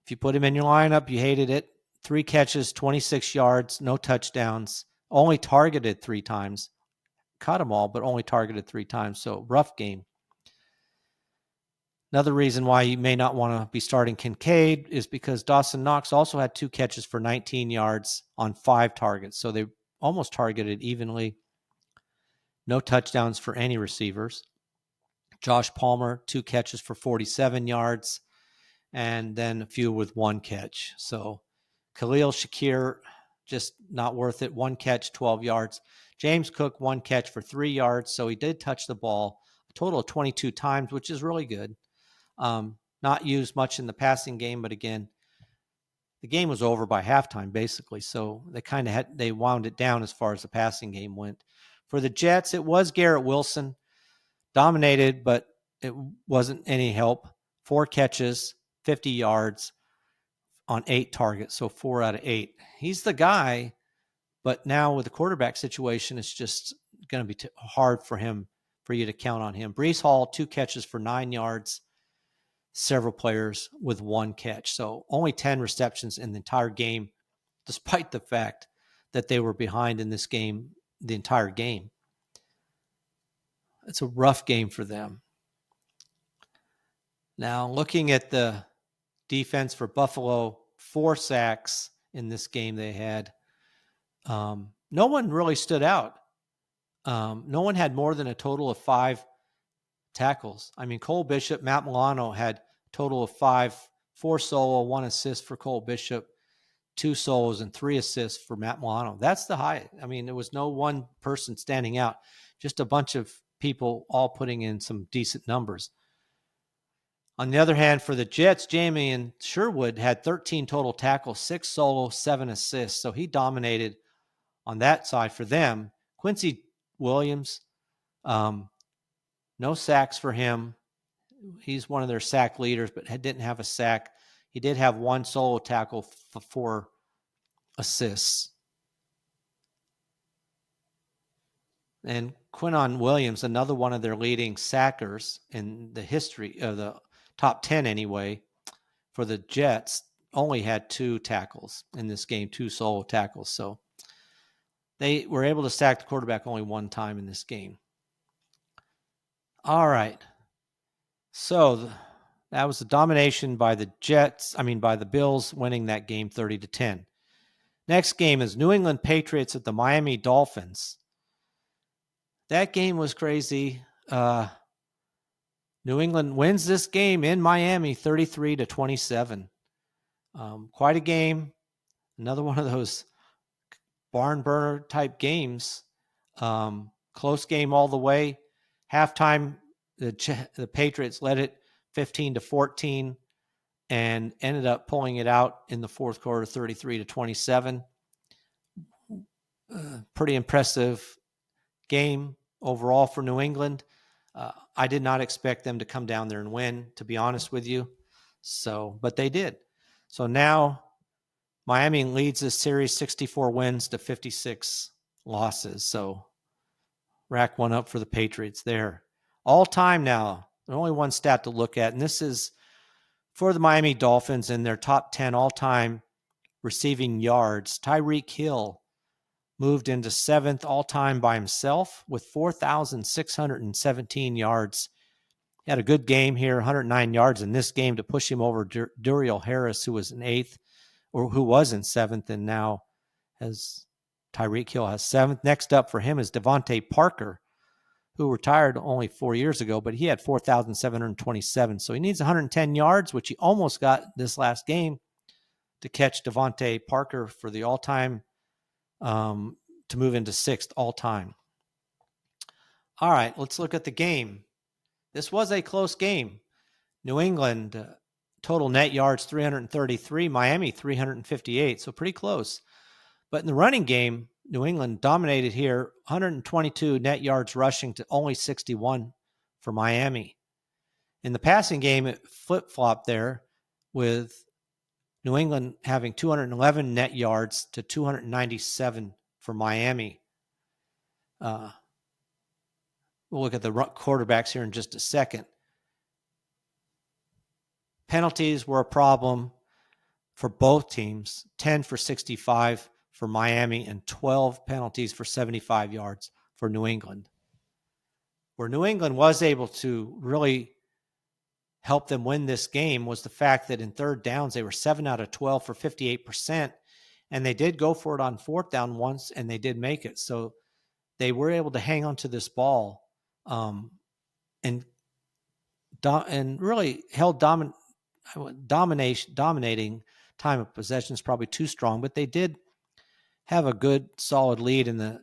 if you put him in your lineup, you hated it. 3 catches, 26 yards, no touchdowns, only targeted 3 times. Caught them all, but only targeted 3 times. So rough game. Another reason why you may not want to be starting Kincaid is because Dawson Knox also had 2 catches for 19 yards on 5 targets. So they almost targeted evenly. No touchdowns for any receivers. Josh Palmer, 2 catches for 47 yards, and then a few with 1 catch. So Khalil Shakir, just not worth it. 1 catch, 12 yards. James Cook, 1 catch for 3 yards. So he did touch the ball a total of 22 times, which is really good. Not used much in the passing game, but again, the game was over by halftime, basically. So they wound it down as far as the passing game went. For the Jets, it was Garrett Wilson. Dominated, but it wasn't any help. 4 catches, 50 yards on 8 targets, so 4 out of 8. He's the guy, but now with the quarterback situation, it's just going to be hard for you to count on him. Breece Hall, 2 catches for 9 yards, several players with one catch. So only 10 receptions in the entire game, despite the fact that they were behind in this game the entire game. It's a rough game for them. Now, looking at the defense for Buffalo, 4 sacks in this game they had. No one really stood out. No one had more than a total of 5 tackles. I mean, Cole Bishop, Matt Milano had a total of 5, 4 solo, 1 assist for Cole Bishop, 2 solos, and 3 assists for Matt Milano. That's the high. I mean, there was no one person standing out, just a bunch of people all putting in some decent numbers. On the other hand, for the Jets, Jamie Sherwood had 13 total tackles, 6 solo, 7 assists. So he dominated on that side for them. Quincy Williams, no sacks for him. He's one of their sack leaders, but didn't have a sack. He did have 1 solo tackle for 4 assists. And Quinnen Williams, another one of their leading sackers in the history of the top 10 anyway, for the Jets, only had 2 tackles in this game, 2 solo tackles. So they were able to sack the quarterback only 1 time in this game. All right. So that was the domination by the by the Bills, winning that game 30-10. Next game is New England Patriots at the Miami Dolphins. That game was crazy. New England wins this game in Miami 33-27. Quite a game. Another one of those barn burner type games. Close game all the way. Halftime, the Patriots led it 15-14 and ended up pulling it out in the fourth quarter 33-27. Pretty impressive game overall for New England. I did not expect them to come down there and win, to be honest with you. But they did. So now Miami leads this series 64 wins to 56 losses. So rack one up for the Patriots there. All time now, there's only one stat to look at, and this is for the Miami Dolphins in their top 10 all-time receiving yards. Tyreek Hill moved into 7th all-time by himself with 4,617 yards. He had a good game here, 109 yards in this game to push him over Duriel Harris, who was in 8th, or who was in 7th, and now has Tyreek Hill has 7th. Next up for him is Devontae Parker, who retired only 4 years ago, but he had 4,727. So he needs 110 yards, which he almost got this last game, to catch Devontae Parker for the all-time to move into 6th all-time. All right, let's look at the game. This was a close game. New England, total net yards 333, Miami 358, so pretty close. But in the running game, New England dominated here, 122 net yards rushing to only 61 for Miami. In the passing game, it flip-flopped there with New England having 211 net yards to 297 for Miami. We'll look at the quarterbacks here in just a second. Penalties were a problem for both teams, 10 for 65 for Miami and 12 penalties for 75 yards for New England. Where New England was able to really help them win this game was the fact that in third downs, they were 7 out of 12 for 58%, and they did go for it on fourth down once, and they did make it. So they were able to hang on to this ball and really held dominating time of possession is probably too strong, but they did have a good, solid lead in the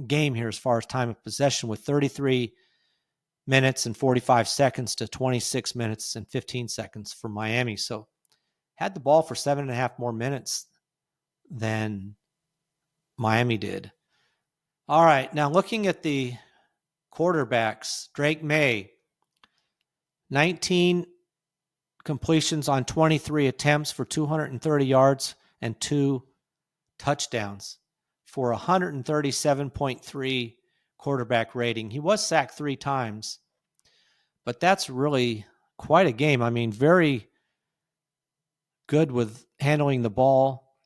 game here as far as time of possession, with 33 minutes and 45 seconds to 26 minutes and 15 seconds for Miami. So had the ball for 7.5 more minutes than Miami did. All right, now looking at the quarterbacks, Drake May, 19 completions on 23 attempts for 230 yards and 2 touchdowns for 137.3 quarterback rating. He was sacked 3 times, but that's really quite a game. I mean, very good with handling the ball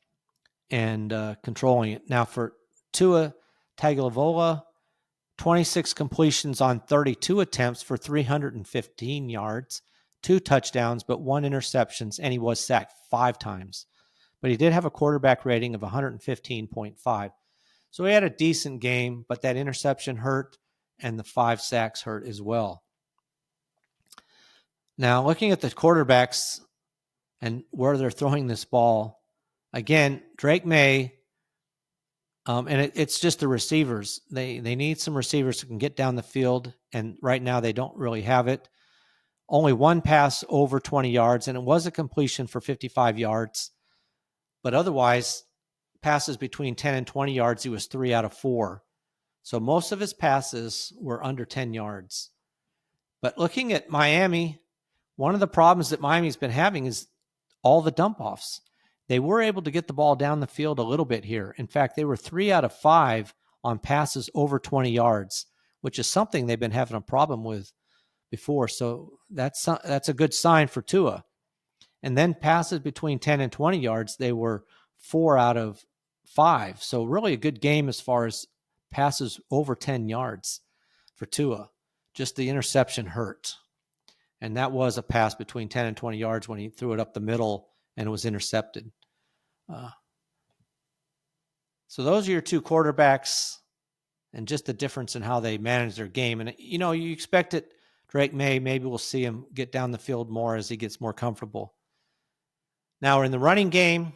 and controlling it. Now for Tua Tagovailoa, 26 completions on 32 attempts for 315 yards, 2 touchdowns, but 1 interceptions, and he was sacked 5 times. But he did have a quarterback rating of 115.5. So he had a decent game, but that interception hurt, and the 5 sacks hurt as well. Now, looking at the quarterbacks and where they're throwing this ball, again, Drake May, and it's just the receivers. They need some receivers who can get down the field, and right now they don't really have it. Only 1 pass over 20 yards, and it was a completion for 55 yards. But otherwise, passes between 10 and 20 yards, he was 3 out of 4. So most of his passes were under 10 yards. But looking at Miami, one of the problems that Miami's been having is all the dump-offs. They were able to get the ball down the field a little bit here. In fact, they were 3 out of 5 on passes over 20 yards, which is something they've been having a problem with before. So that's a good sign for Tua. And then passes between 10 and 20 yards, they were 4 out of 5. So really a good game as far as passes over 10 yards for Tua. Just the interception hurt. And that was a pass between 10 and 20 yards when he threw it up the middle and it was intercepted. So those are your 2 quarterbacks and just the difference in how they manage their game. And, you expect it. Drake May, maybe we'll see him get down the field more as he gets more comfortable. Now, in the running game,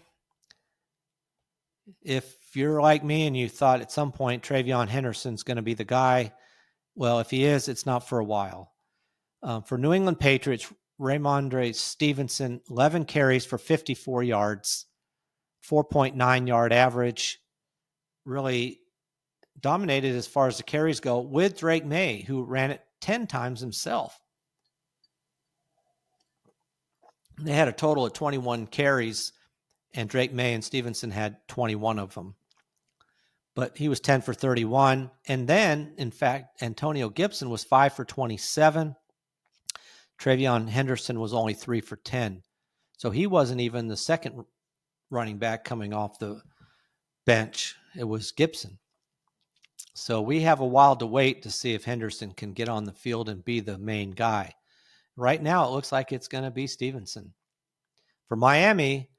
if you're like me and you thought at some point Travion Henderson's going to be the guy, well, if he is, it's not for a while. For New England Patriots, Ramondre Stevenson, 11 carries for 54 yards, 4.9 yard average, really dominated as far as the carries go with Drake May, who ran it 10 times himself. They had a total of 21 carries, and Drake May and Stevenson had 21 of them. But he was 10 for 31. And then, in fact, Antonio Gibson was 5 for 27. Travion Henderson was only 3 for 10. So he wasn't even the second running back coming off the bench. It was Gibson. So we have a while to wait to see if Henderson can get on the field and be the main guy. Right now, it looks like it's going to be Stevenson. For Miami,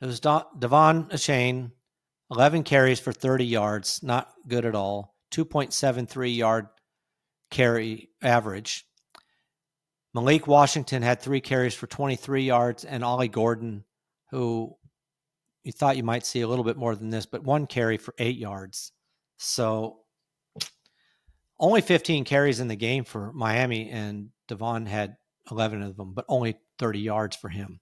it was Devon Achane, 11 carries for 30 yards, not good at all, 2.73 yard carry average. Malik Washington had 3 carries for 23 yards, and Ollie Gordon, who you thought you might see a little bit more than this, but 1 carry for 8 yards. So only 15 carries in the game for Miami, and Devon had 11 of them, but only 30 yards for him.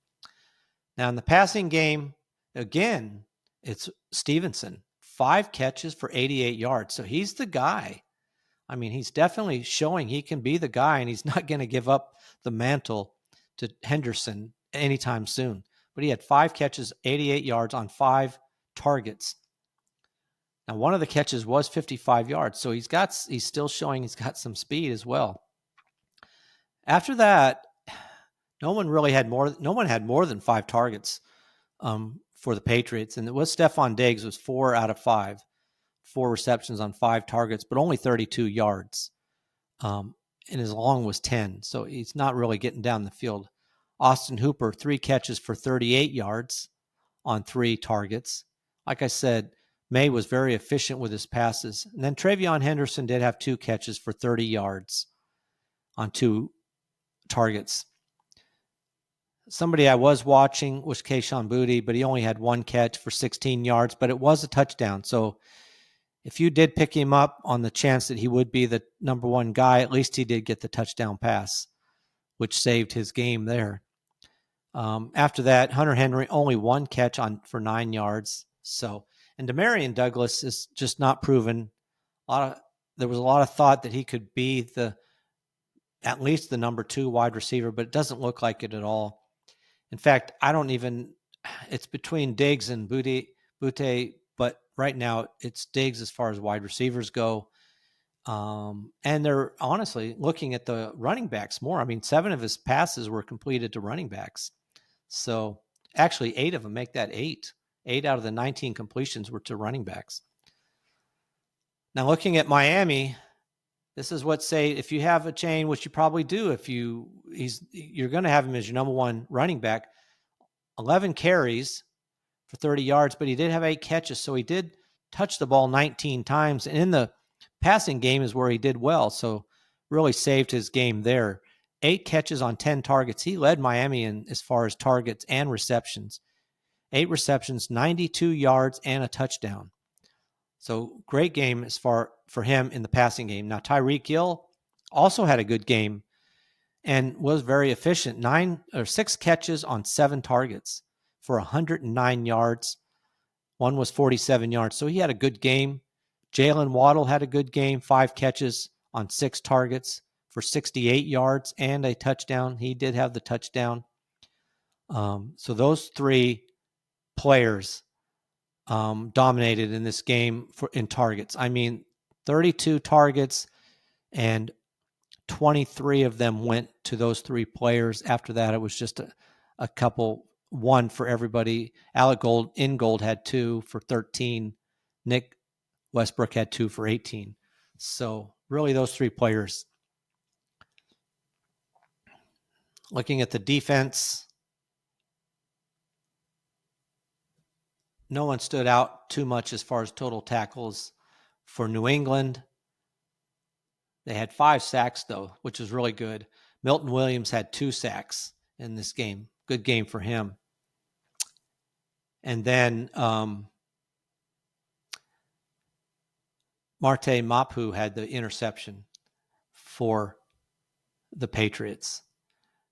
Now, in the passing game, again, it's Stevenson, 5 catches for 88 yards. So he's the guy. I mean, he's definitely showing he can be the guy, and he's not going to give up the mantle to Henderson anytime soon. But he had 5 catches, 88 yards on 5 targets. Now, one of the catches was 55 yards, so he's still showing he's got some speed as well. After that, no one had more than 5 targets for the Patriots, and it was Stephon Diggs was 4 out of 5, 4 receptions on 5 targets, but only 32 yards. And his long was 10, so he's not really getting down the field. Austin Hooper, 3 catches for 38 yards on 3 targets. Like I said, May was very efficient with his passes. And then Travion Henderson did have 2 catches for 30 yards on 2 targets. Somebody I was watching was Kayshon Boutte, but he only had 1 catch for 16 yards, but it was a touchdown. So if you did pick him up on the chance that he would be the number 1 guy, at least he did get the touchdown pass, which saved his game there. After that, Hunter Henry only 1 catch for 9 yards. And Demarion Douglas is just not proven. There was a lot of thought that he could be at least the number 2 wide receiver, but it doesn't look like it at all. In fact, it's between Diggs and Boutte, but right now it's Diggs as far as wide receivers go. And they're honestly looking at the running backs more. I mean, 7 of his passes were completed to running backs. So actually 8 of them, make that 8. 8 out of the 19 completions were to running backs. Now looking at Miami, this is what, say, if you have a chain, which you probably do, if you're going to have him as your number one running back, 11 carries for 30 yards, but he did have 8 catches. So he did touch the ball 19 times. And in the passing game is where he did well. So really saved his game there. 8 catches on 10 targets. He led Miami in as far as targets and receptions. 8 receptions, 92 yards, and a touchdown. So great game as far for him in the passing game. Now Tyreek Hill also had a good game and was very efficient. 6 catches on 7 targets for 109 yards. One was 47 yards. So he had a good game. Jalen Waddle had a good game, 5 catches on 6 targets for 68 yards and a touchdown. He did have the touchdown. So those 3 players dominated in this game in targets. I mean, 32 targets and 23 of them went to those 3 players. After that, it was just a couple, one for everybody. Alec Ingold had 2 for 13. Nick Westbrook had 2 for 18. So really those 3 players. Looking at the defense, no one stood out too much as far as total tackles for New England. They had 5 sacks, though, which is really good. Milton Williams had 2 sacks in this game. Good game for him. And then Marte Mapu had the interception for the Patriots.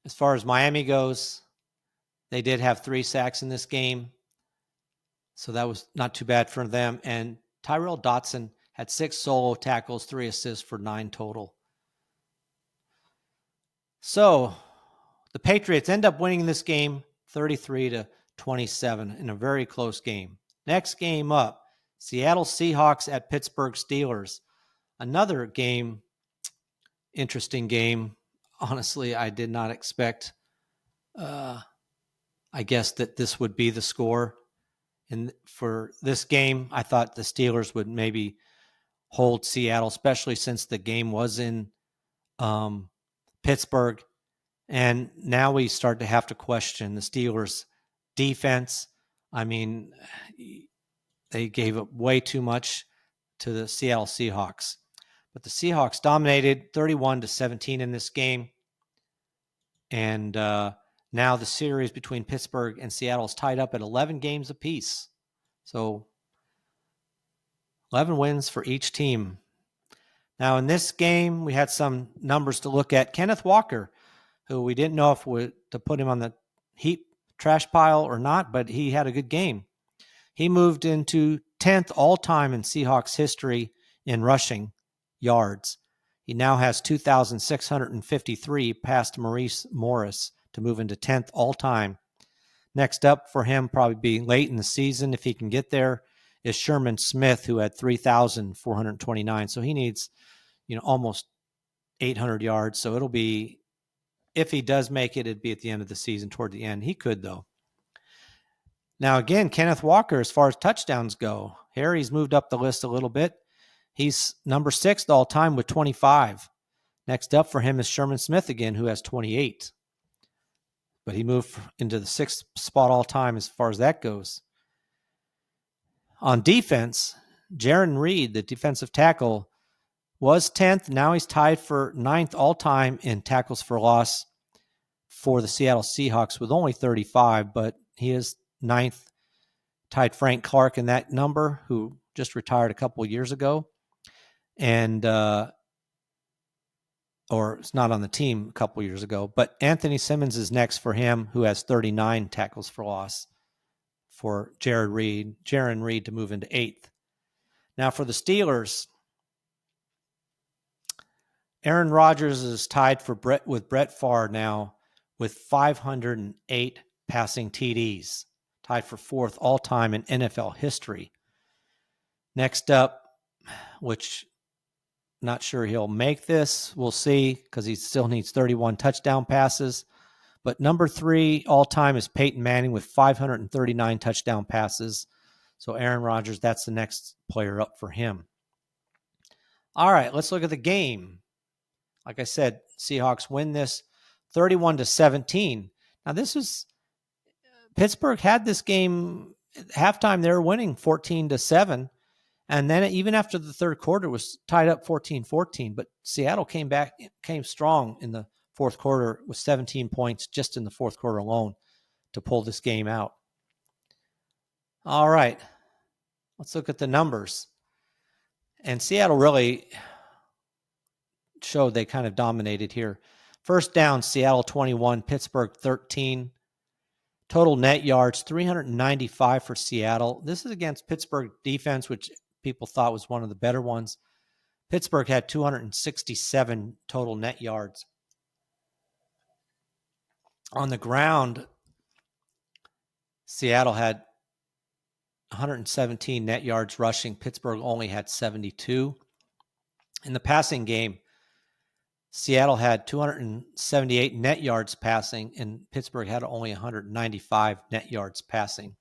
As far as Miami goes, they did have 3 sacks in this game. So that was not too bad for them. And Tyrell Dotson had 6 solo tackles, 3 assists for 9 total. So the Patriots end up winning this game 33-27 in a very close game. Next game up, Seattle Seahawks at Pittsburgh Steelers. Another game, interesting game. Honestly, I did not expect, I guess, that this would be the score. And for this game, I thought the Steelers would maybe hold Seattle, especially since the game was in Pittsburgh. And now we start to have to question the Steelers' defense. I mean, they gave up way too much to the Seattle Seahawks. But the Seahawks dominated 31-17 in this game. And now the series between Pittsburgh and Seattle is tied up at 11 games apiece. So 11 wins for each team. Now in this game, we had some numbers to look at. Kenneth Walker, who we didn't know if to put him on the heap trash pile or not, but he had a good game. He moved into 10th all-time in Seahawks history in rushing yards. He now has 2,653 past Maurice Morris to move into 10th all-time. Next up for him, probably be late in the season if he can get there, is Sherman Smith, who had 3,429. So he needs, almost 800 yards. So it'll be, if he does make it, it'd be at the end of the season, toward the end. He could, though. Now, again, Kenneth Walker, as far as touchdowns go, Harry's moved up the list a little bit. He's number 6th all-time with 25. Next up for him is Sherman Smith again, who has 28. But he moved into the 6th spot all-time as far as that goes. On defense, Jaron Reed, the defensive tackle, was 10th. Now he's tied for 9th all-time in tackles for loss for the Seattle Seahawks with only 35, but he is 9th. Tied Frank Clark in that number, who just retired a couple of years ago. And, or it's not on the team a couple of years ago, but Anthony Simmons is next for him, who has 39 tackles for loss for Jaron Reed to move into 8th. Now for the Steelers, Aaron Rodgers is tied with Brett Favre now with 508 passing TDs, tied for 4th all-time in NFL history. Next up, which Not sure he'll make this. We'll see, because he still needs 31 touchdown passes. But number 3 all-time is Peyton Manning with 539 touchdown passes. So Aaron Rodgers, that's the next player up for him. All right, let's look at the game. Like I said, Seahawks win this 31-17. Now, this is Pittsburgh had this game at halftime. They were winning 14-7. And then even after the third quarter was tied up 14-14. But Seattle came strong in the fourth quarter with 17 points just in the fourth quarter alone to pull this game out. All right, let's look at the numbers. And Seattle really showed they kind of dominated here. First down, Seattle 21, Pittsburgh 13. Total net yards, 395 for Seattle. This is against Pittsburgh defense, which people thought was one of the better ones. Pittsburgh had 267 total net yards. On the ground, Seattle had 117 net yards rushing. Pittsburgh only had 72. In the passing game, Seattle had 278 net yards passing, and Pittsburgh had only 195 net yards passing.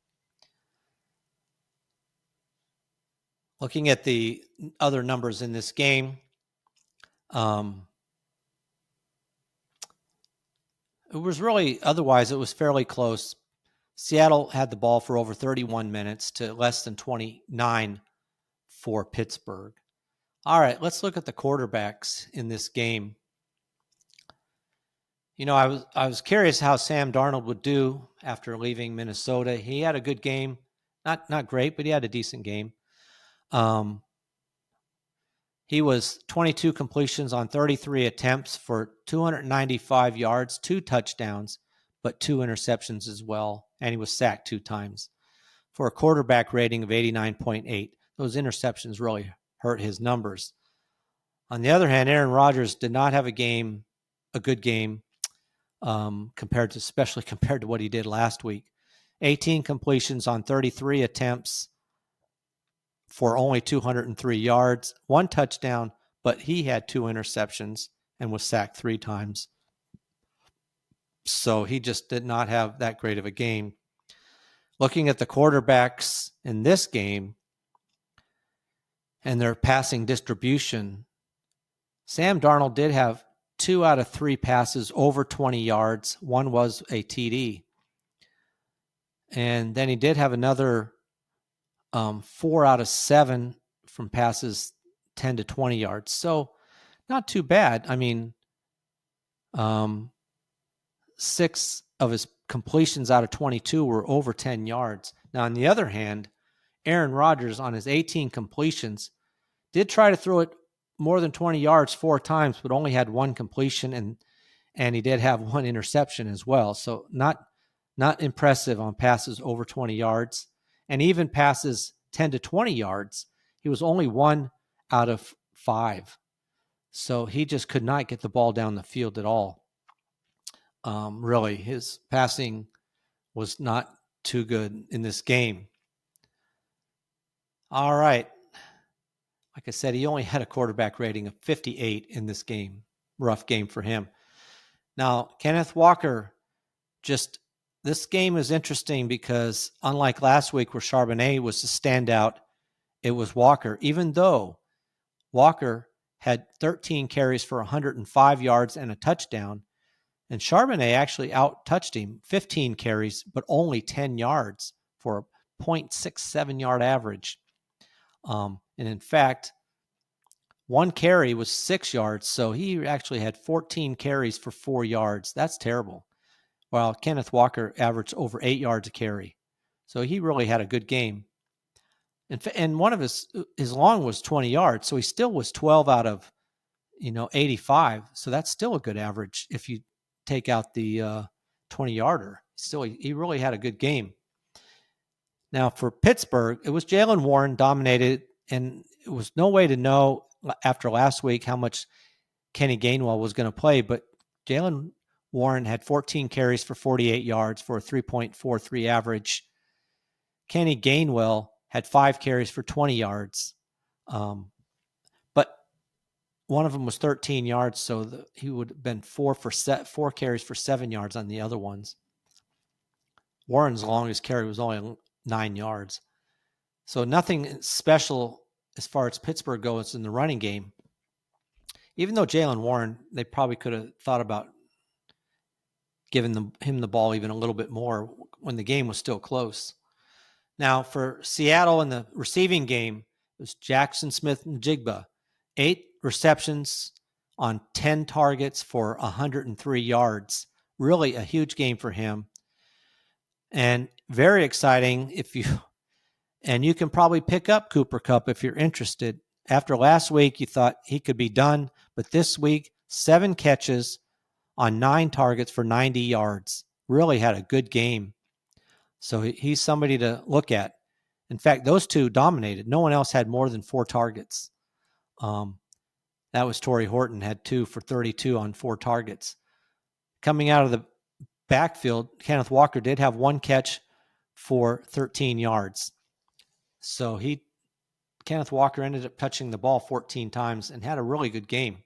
Looking at the other numbers in this game, it was fairly close. Seattle had the ball for over 31 minutes to less than 29 for Pittsburgh. All right, let's look at the quarterbacks in this game. You know, I was curious how Sam Darnold would do after leaving Minnesota. He had a good game. Not great, but he had a decent game. He was 22 completions on 33 attempts for 295 yards, 2 touchdowns, but 2 interceptions as well. And he was sacked 2 times for a quarterback rating of 89.8. Those interceptions really hurt his numbers. On the other hand, Aaron Rodgers did not have a good game, especially compared to what he did last week. 18 completions on 33 attempts for only 203 yards, 1 touchdown, but he had 2 interceptions and was sacked 3 times. So he just did not have that great of a game. Looking at the quarterbacks in this game and their passing distribution, Sam Darnold did have 2 out of 3 passes over 20 yards. 1 was a TD. And then he did have another 4 out of 7 from passes 10 to 20 yards. So not too bad. I mean, 6 of his completions out of 22 were over 10 yards. Now, on the other hand, Aaron Rodgers, on his 18 completions, did try to throw it more than 20 yards 4 times, but only had 1 completion, and he did have 1 interception as well. So not impressive on passes over 20 yards. And even passes 10 to 20 yards, he was only 1 out of 5. So he just could not get the ball down the field at all. Really, his passing was not too good in this game. All right. Like I said, he only had a quarterback rating of 58 in this game. Rough game for him. Now, Kenneth Walker, this game is interesting because unlike last week where Charbonnet was the standout, it was Walker. Even though Walker had 13 carries for 105 yards and a touchdown, and Charbonnet actually out-touched him, 15 carries, but only 10 yards for a 0.67 yard average. And in fact, 1 carry was 6 yards, so he actually had 14 carries for 4 yards. That's terrible. While Kenneth Walker averaged over 8 yards a carry. So he really had a good game. And one of his long was 20 yards, so he still was 12 out of 85. So that's still a good average if you take out the 20-yarder. Still, he really had a good game. Now, for Pittsburgh, it was Jaylen Warren dominated, and it was no way to know after last week how much Kenny Gainwell was going to play, but Jaylen Warren had 14 carries for 48 yards for a 3.43 average. Kenny Gainwell had 5 carries for 20 yards. But one of them was 13 yards, so he would have been 4 carries for 7 yards on the other ones. Warren's longest carry was only 9 yards. So nothing special as far as Pittsburgh goes in the running game. Even though Jaylen Warren, they probably could have thought about giving him the ball even a little bit more when the game was still close. Now, for Seattle in the receiving game, it was Jackson Smith-Njigba. 8 receptions on 10 targets for 103 yards. Really a huge game for him. And very exciting and you can probably pick up Cooper Kupp if you're interested. After last week, you thought he could be done, but this week, 7 catches on 9 targets for 90 yards. Really had a good game. So he's somebody to look at. In fact, those two dominated. No one else had more than 4 targets. That was Torrey Horton, had 2 for 32 on 4 targets. Coming out of the backfield, Kenneth Walker did have 1 catch for 13 yards. So Kenneth Walker ended up touching the ball 14 times and had a really good game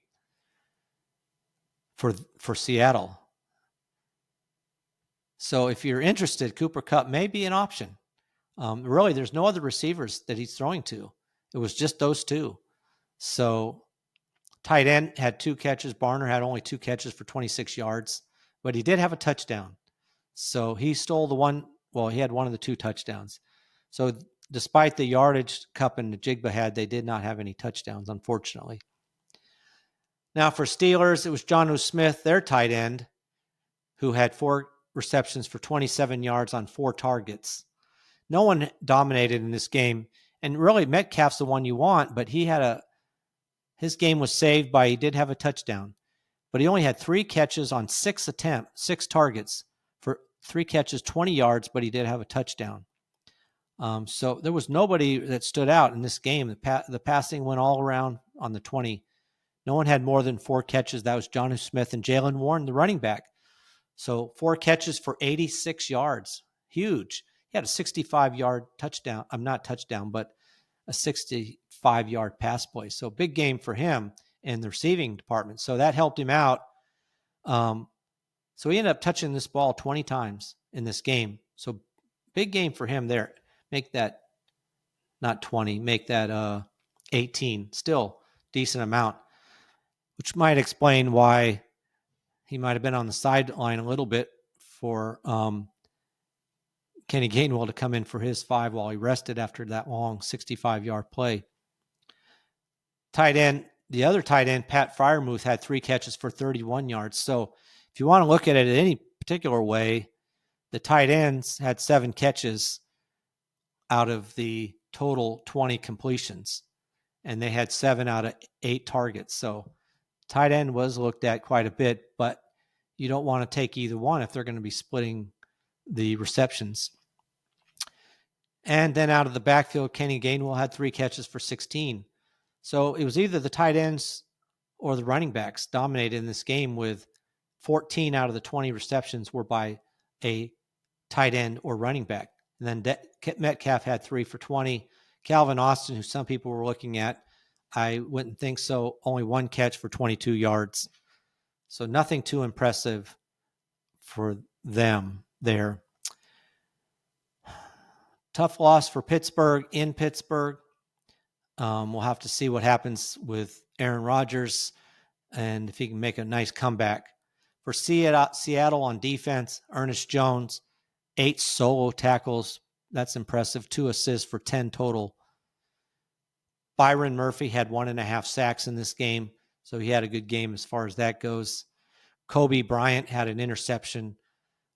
for Seattle. So if you're interested, Cooper Kupp may be an option. Really, there's no other receivers that he's throwing to. It was just those 2. So tight end had 2 catches. Barner had only 2 catches for 26 yards, but he did have a touchdown. So he stole he had one of the 2 touchdowns. So despite the yardage Kupp and Njigba had, they did not have any touchdowns, unfortunately. Now for Steelers, it was Jonnu Smith, their tight end, who had 4 receptions for 27 yards on 4 targets. No one dominated in this game. And really, Metcalf's the one you want, but his game was saved by he did have a touchdown. But he only had 3 catches on 6 targets for 3 catches, 20 yards, but he did have a touchdown. So there was nobody that stood out in this game. The passing went all around on the 20. No one had more than 4 catches. That was Jonnu Smith and Jaylen Warren, the running back. So 4 catches for 86 yards. Huge. He had a 65-yard touchdown. Not touchdown, but a 65-yard pass play. So big game for him in the receiving department. So that helped him out. So he ended up touching this ball 20 times in this game. So big game for him there. Make that not 20, make that 18. Still decent amount, which might explain why he might have been on the sideline a little bit for Kenny Gainwell to come in for his 5 while he rested after that long 65-yard play. Tight end, the other tight end, Pat Freiermuth, had 3 catches for 31 yards. So if you want to look at it in any particular way, the tight ends had 7 catches out of the total 20 completions, and they had 7 out of 8 targets. So tight end was looked at quite a bit, but you don't want to take either one if they're going to be splitting the receptions. And then out of the backfield, Kenny Gainwell had 3 catches for 16. So it was either the tight ends or the running backs dominated in this game, with 14 out of the 20 receptions were by a tight end or running back. And then Metcalf had 3 for 20. Calvin Austin, who some people were looking at, I wouldn't think so, only 1 catch for 22 yards. So nothing too impressive for them there. Tough loss for Pittsburgh in Pittsburgh. We'll have to see what happens with Aaron Rodgers and if he can make a nice comeback. For Seattle on defense, Ernest Jones, 8 solo tackles. That's impressive. 2 assists for 10 total. Byron Murphy had 1.5 sacks in this game, so he had a good game as far as that goes. Kobe Bryant had an interception.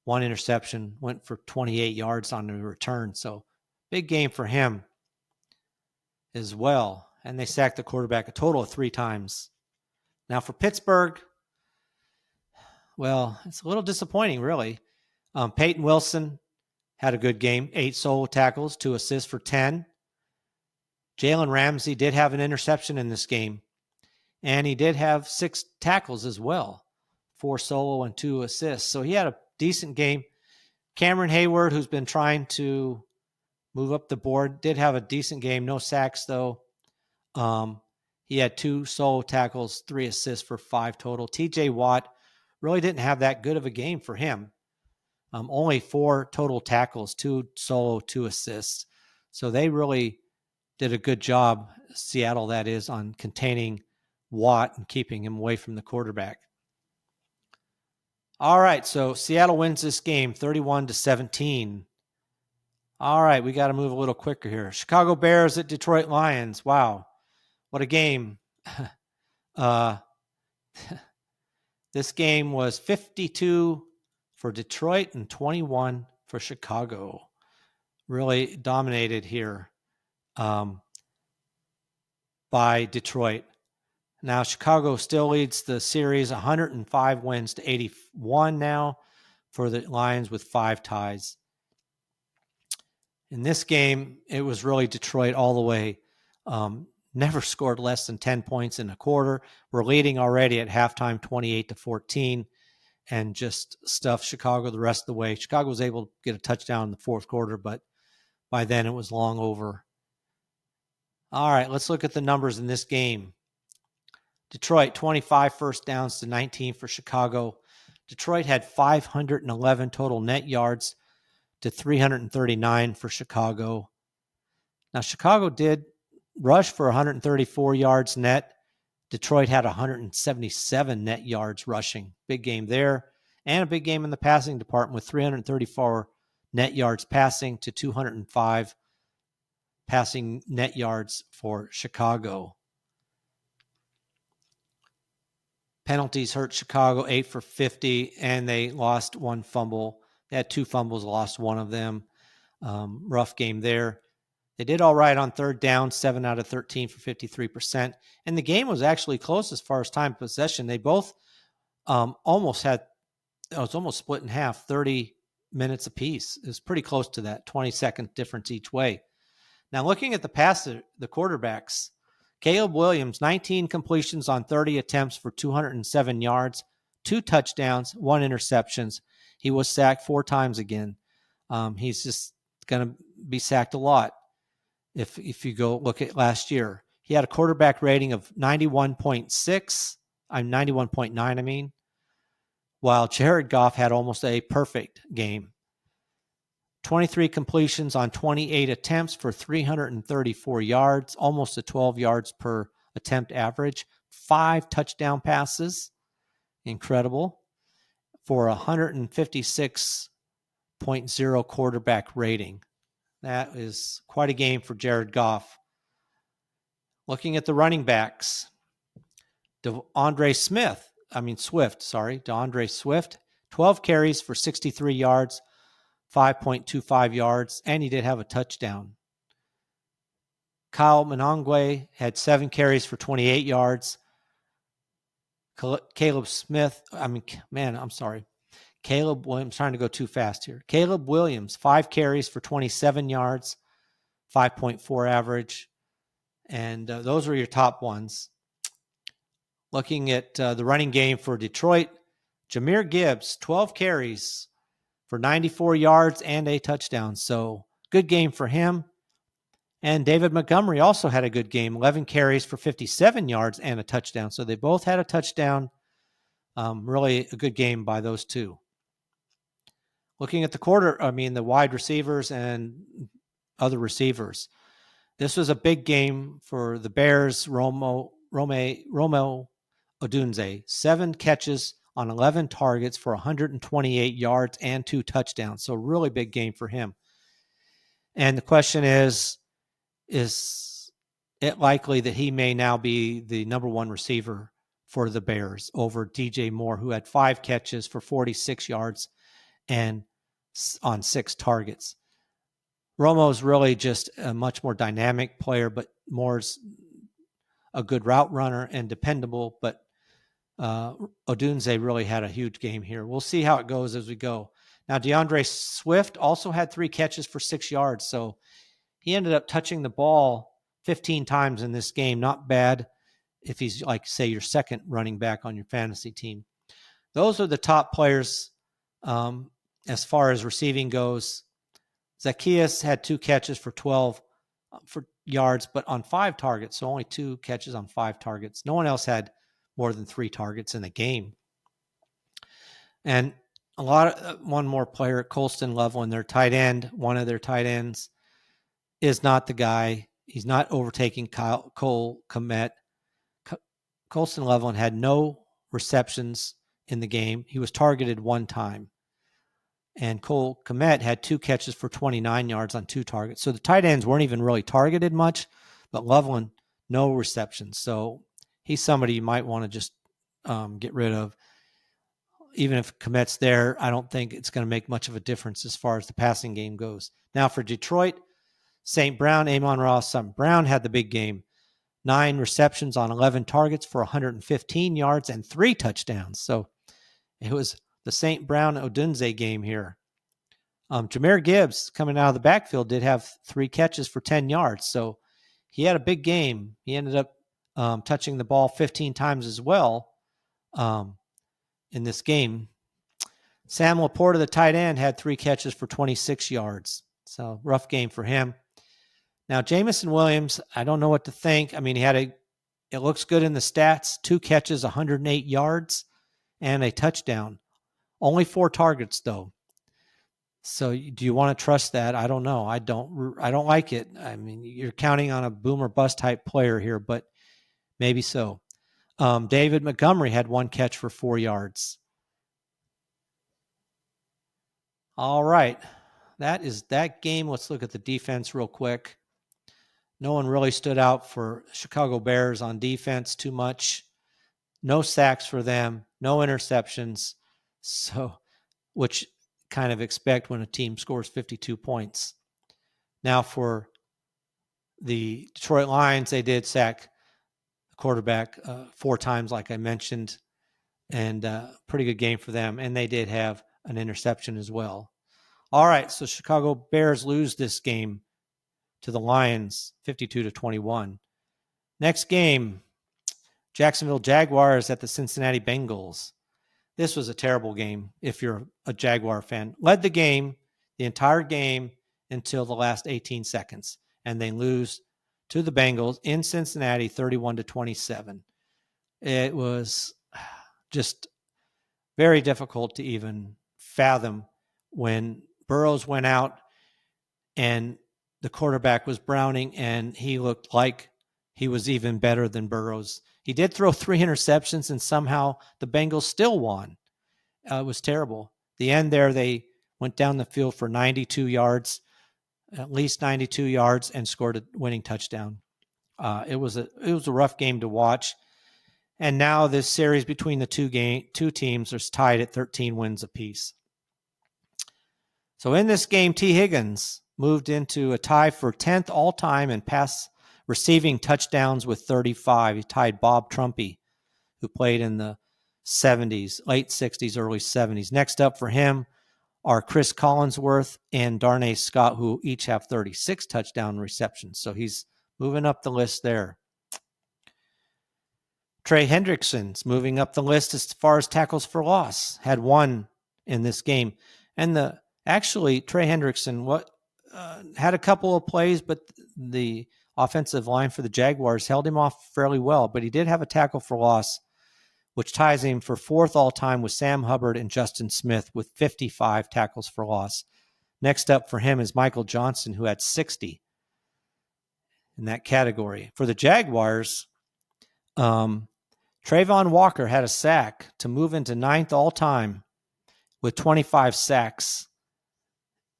1 interception, went for 28 yards on the return. So big game for him as well. And they sacked the quarterback a total of 3 times. Now for Pittsburgh, well, it's a little disappointing, really. Peyton Wilson had a good game, 8 solo tackles, 2 assists for 10. Jalen Ramsey did have an interception in this game, and he did have 6 tackles as well, 4 solo and 2 assists. So he had a decent game. Cameron Hayward, who's been trying to move up the board, did have a decent game. No sacks, though. He had 2 solo tackles, 3 assists for 5 total. TJ Watt really didn't have that good of a game for him. Only 4 total tackles, 2 solo, 2 assists. So they really did a good job, Seattle that is, on containing Watt and keeping him away from the quarterback. All right, so Seattle wins this game 31-17. All right, we got to move a little quicker here. Chicago Bears at Detroit Lions. Wow, what a game. This game was 52 for Detroit and 21 for Chicago. Really dominated here by Detroit. Now, Chicago still leads the series 105 wins to 81 now for the Lions with 5 ties. In this game, it was really Detroit all the way. Never scored less than 10 points in a quarter. We're leading already at halftime 28-14 and just stuffed Chicago the rest of the way. Chicago was able to get a touchdown in the fourth quarter, but by then it was long over. All right, let's look at the numbers in this game. Detroit, 25 first downs to 19 for Chicago. Detroit had 511 total net yards to 339 for Chicago. Now, Chicago did rush for 134 yards net. Detroit had 177 net yards rushing. Big game there. And a big game in the passing department with 334 net yards passing to 205 passing net yards for Chicago. Penalties hurt Chicago, 8 for 50, and they lost 1 fumble. They had 2 fumbles, lost 1 of them. Rough game there. They did all right on third down, 7 out of 13 for 53%. And the game was actually close as far as time possession. They both almost split in half, 30 minutes apiece. It was pretty close to that, 20-second difference each way. Now, looking at the quarterbacks, Caleb Williams, 19 completions on 30 attempts for 207 yards, 2 touchdowns, 1 interceptions. He was sacked 4 times again. He's just going to be sacked a lot if you go look at last year. He had a quarterback rating of 91.9, while Jared Goff had almost a perfect game. 23 completions on 28 attempts for 334 yards, almost a 12 yards per attempt average. 5 touchdown passes, incredible, for 156.0 quarterback rating. That is quite a game for Jared Goff. Looking at the running backs, DeAndre Swift, 12 carries for 63 yards, 5.25 yards, and he did have a touchdown. Kyle Monangwe had 7 carries for 28 yards. Caleb Williams, trying to go too fast here. Caleb Williams, 5 carries for 27 yards, 5.4 average. And those were your top ones. Looking at the running game for Detroit, Jahmyr Gibbs, 12 carries for 94 yards and a touchdown. So good game for him. And David Montgomery also had a good game, 11 carries for 57 yards and a touchdown. So they both had a touchdown. Really a good game by those two. Looking at the wide receivers and other receivers. This was a big game for the Bears. Rome Odunze, 7 catches on 11 targets for 128 yards and 2 touchdowns. So really big game for him. And the question is it likely that he may now be the number 1 receiver for the Bears over DJ Moore, who had 5 catches for 46 yards and on 6 targets? Romo's really just a much more dynamic player, but Moore's a good route runner and dependable, but Odunze really had a huge game here. We'll see how it goes as we go. Now, DeAndre Swift also had 3 catches for 6 yards, so he ended up touching the ball 15 times in this game. Not bad if he's, like, say, your second running back on your fantasy team. Those are the top players as far as receiving goes. Zacchaeus had 2 catches for 12 for yards, but on 5 targets. So only 2 catches on 5 targets. No one else had more than 3 targets in the game. And one more player, Colston Loveland, their tight end, one of their tight ends, is not the guy. He's not overtaking Cole Kmet. Colston Loveland had no receptions in the game. He was targeted 1 time. And Cole Kmet had 2 catches for 29 yards on 2 targets. So the tight ends weren't even really targeted much, but Loveland, no receptions. So he's somebody you might want to just get rid of. Even if Kmet's there, I don't think it's going to make much of a difference as far as the passing game goes. Now for Detroit, St. Brown, Amon-Ra St. Brown had the big game. 9 receptions on 11 targets for 115 yards and 3 touchdowns. So it was the St. Brown Odunze game here. Jahmyr Gibbs, coming out of the backfield, did have 3 catches for 10 yards. So he had a big game. He ended up touching the ball 15 times as well in this game. Sam Laporta, the tight end, had 3 catches for 26 yards. So rough game for him. Now, Jameson Williams, I don't know what to think. I mean, it looks good in the stats. 2 catches, 108 yards, and a touchdown. Only 4 targets, though. So do you want to trust that? I don't know. I don't like it. I mean, you're counting on a boom or bust type player here, but maybe so. David Montgomery had 1 catch for 4 yards. All right. That is that game. Let's look at the defense real quick. No one really stood out for Chicago Bears on defense too much. No sacks for them, no interceptions. So, which kind of expect when a team scores 52 points. Now for the Detroit Lions, they did sack the quarterback 4 times, like I mentioned, and pretty good game for them. And they did have an interception as well. All right, so Chicago Bears lose this game to the Lions 52-21. Next game, Jacksonville Jaguars at the Cincinnati Bengals. This was a terrible game if you're a Jaguar fan. Led the game, the entire game, until the last 18 seconds. And they lose to the Bengals in Cincinnati 31-27. It was just very difficult to even fathom when Burrows went out and the quarterback was Browning, and he looked like he was even better than Burrows. He did throw 3 interceptions, and somehow the Bengals still won. It was terrible. The end there, they went down the field for 92 yards, at least 92 yards, and scored a winning touchdown. It was a rough game to watch. And now this series between the two teams is tied at 13 wins apiece. So in this game, T. Higgins moved into a tie for 10th all-time in pass receiving touchdowns with 35. He tied Bob Trumpy, who played in the 70s, late 60s, early 70s. Next up for him are Chris Collinsworth and Darnay Scott, who each have 36 touchdown receptions. So he's moving up the list there. Trey Hendrickson's moving up the list as far as tackles for loss. Had 1 in this game. And Trey Hendrickson had a couple of plays, but the offensive line for the Jaguars held him off fairly well. But he did have a tackle for loss, which ties him for 4th all-time with Sam Hubbard and Justin Smith with 55 tackles for loss. Next up for him is Michael Johnson, who had 60 in that category. For the Jaguars, Trayvon Walker had a sack to move into 9th all-time with 25 sacks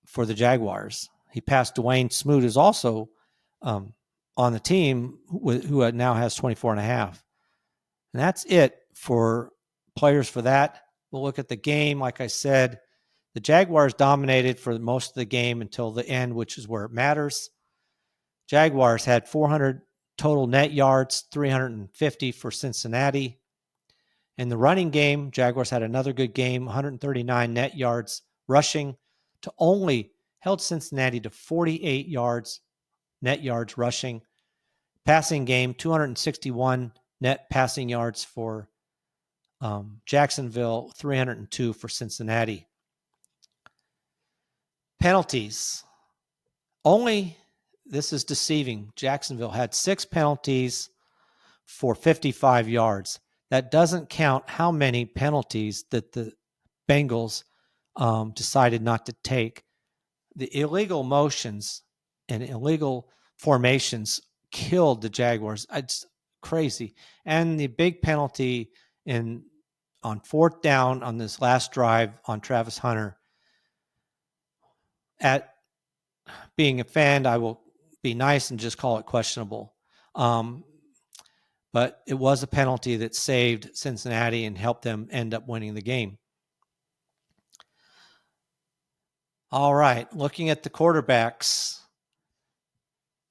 for the Jaguars. He passed Dwayne Smoot, who's also on the team, who now has 24 and a half. And that's it for players for that. We'll look at the game. Like I said, the Jaguars dominated for most of the game until the end, which is where it matters. Jaguars had 400 total net yards, 350 for Cincinnati. In the running game, Jaguars had another good game, 139 net yards rushing to only held Cincinnati to 48 yards, net yards rushing. Passing game, 261 net passing yards for Jacksonville, 302 for Cincinnati. Penalties. Only this is deceiving. Jacksonville had 6 penalties for 55 yards. That doesn't count how many penalties that the Bengals decided not to take. The illegal motions and illegal formations killed the Jaguars. It's crazy. And the big penalty on 4th down on this last drive on Travis Hunter. At being a fan, I will be nice and just call it questionable. But it was a penalty that saved Cincinnati and helped them end up winning the game. All right, looking at the quarterbacks.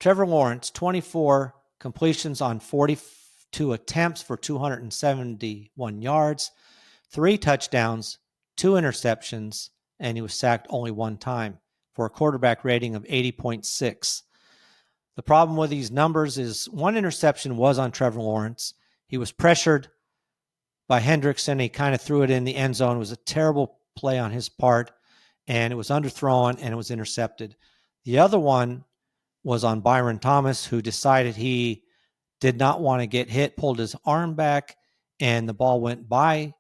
Trevor Lawrence, 24 completions on 42 attempts for 271 yards, 3 touchdowns, 2 interceptions, and he was sacked only 1 time for a quarterback rating of 80.6. The problem with these numbers is 1 interception was on Trevor Lawrence. He was pressured by Hendrickson. He kind of threw it in the end zone. It was a terrible play on his part, and it was underthrown, and it was intercepted. The other one was on Byron Thomas, who decided he did not want to get hit, pulled his arm back, and the ball went by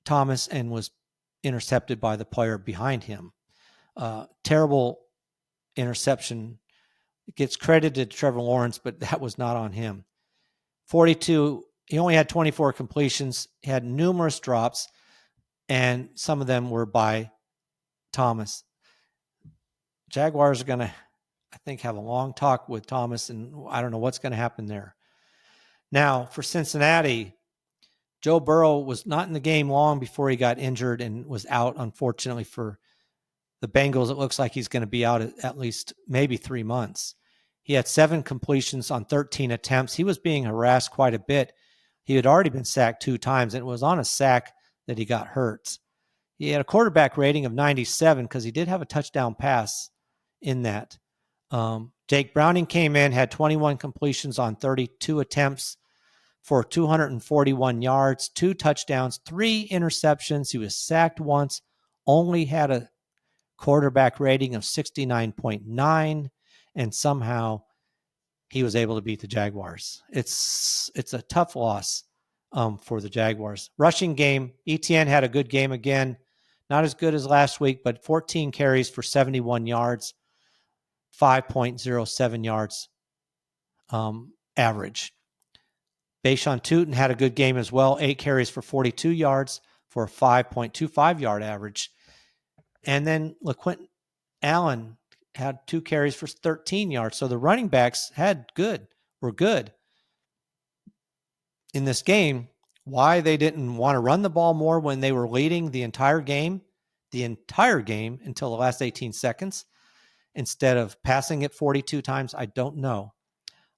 Thomas and was intercepted by the player behind him. Terrible interception. It gets credited to Trevor Lawrence, but that was not on him. 42, he only had 24 completions, he had numerous drops, and some of them were by Thomas. Jaguars are going to, I think, have a long talk with Thomas, and I don't know what's going to happen there. Now, for Cincinnati, Joe Burrow was not in the game long before he got injured and was out, unfortunately, for the Bengals. It looks like he's going to be out at least maybe 3 months. He had 7 completions on 13 attempts. He was being harassed quite a bit. He had already been sacked 2 times, and it was on a sack that he got hurt. He had a quarterback rating of 97 because he did have a touchdown pass in that. Jake Browning came in, had 21 completions on 32 attempts for 241 yards, 2 touchdowns, 3 interceptions. He was sacked once, only had a quarterback rating of 69.9, and somehow he was able to beat the Jaguars. It's a tough loss for the Jaguars. Rushing game, ETN had a good game again. Not as good as last week, but 14 carries for 71 yards, 5.07 yards average. Bashan Tootin had a good game as well, 8 carries for 42 yards for a 5.25 yard average. And then LaQuinton Allen had 2 carries for 13 yards. So the running backs were good in this game. Why they didn't want to run the ball more when they were leading the entire game until the last 18 seconds, instead of passing it 42 times, I don't know.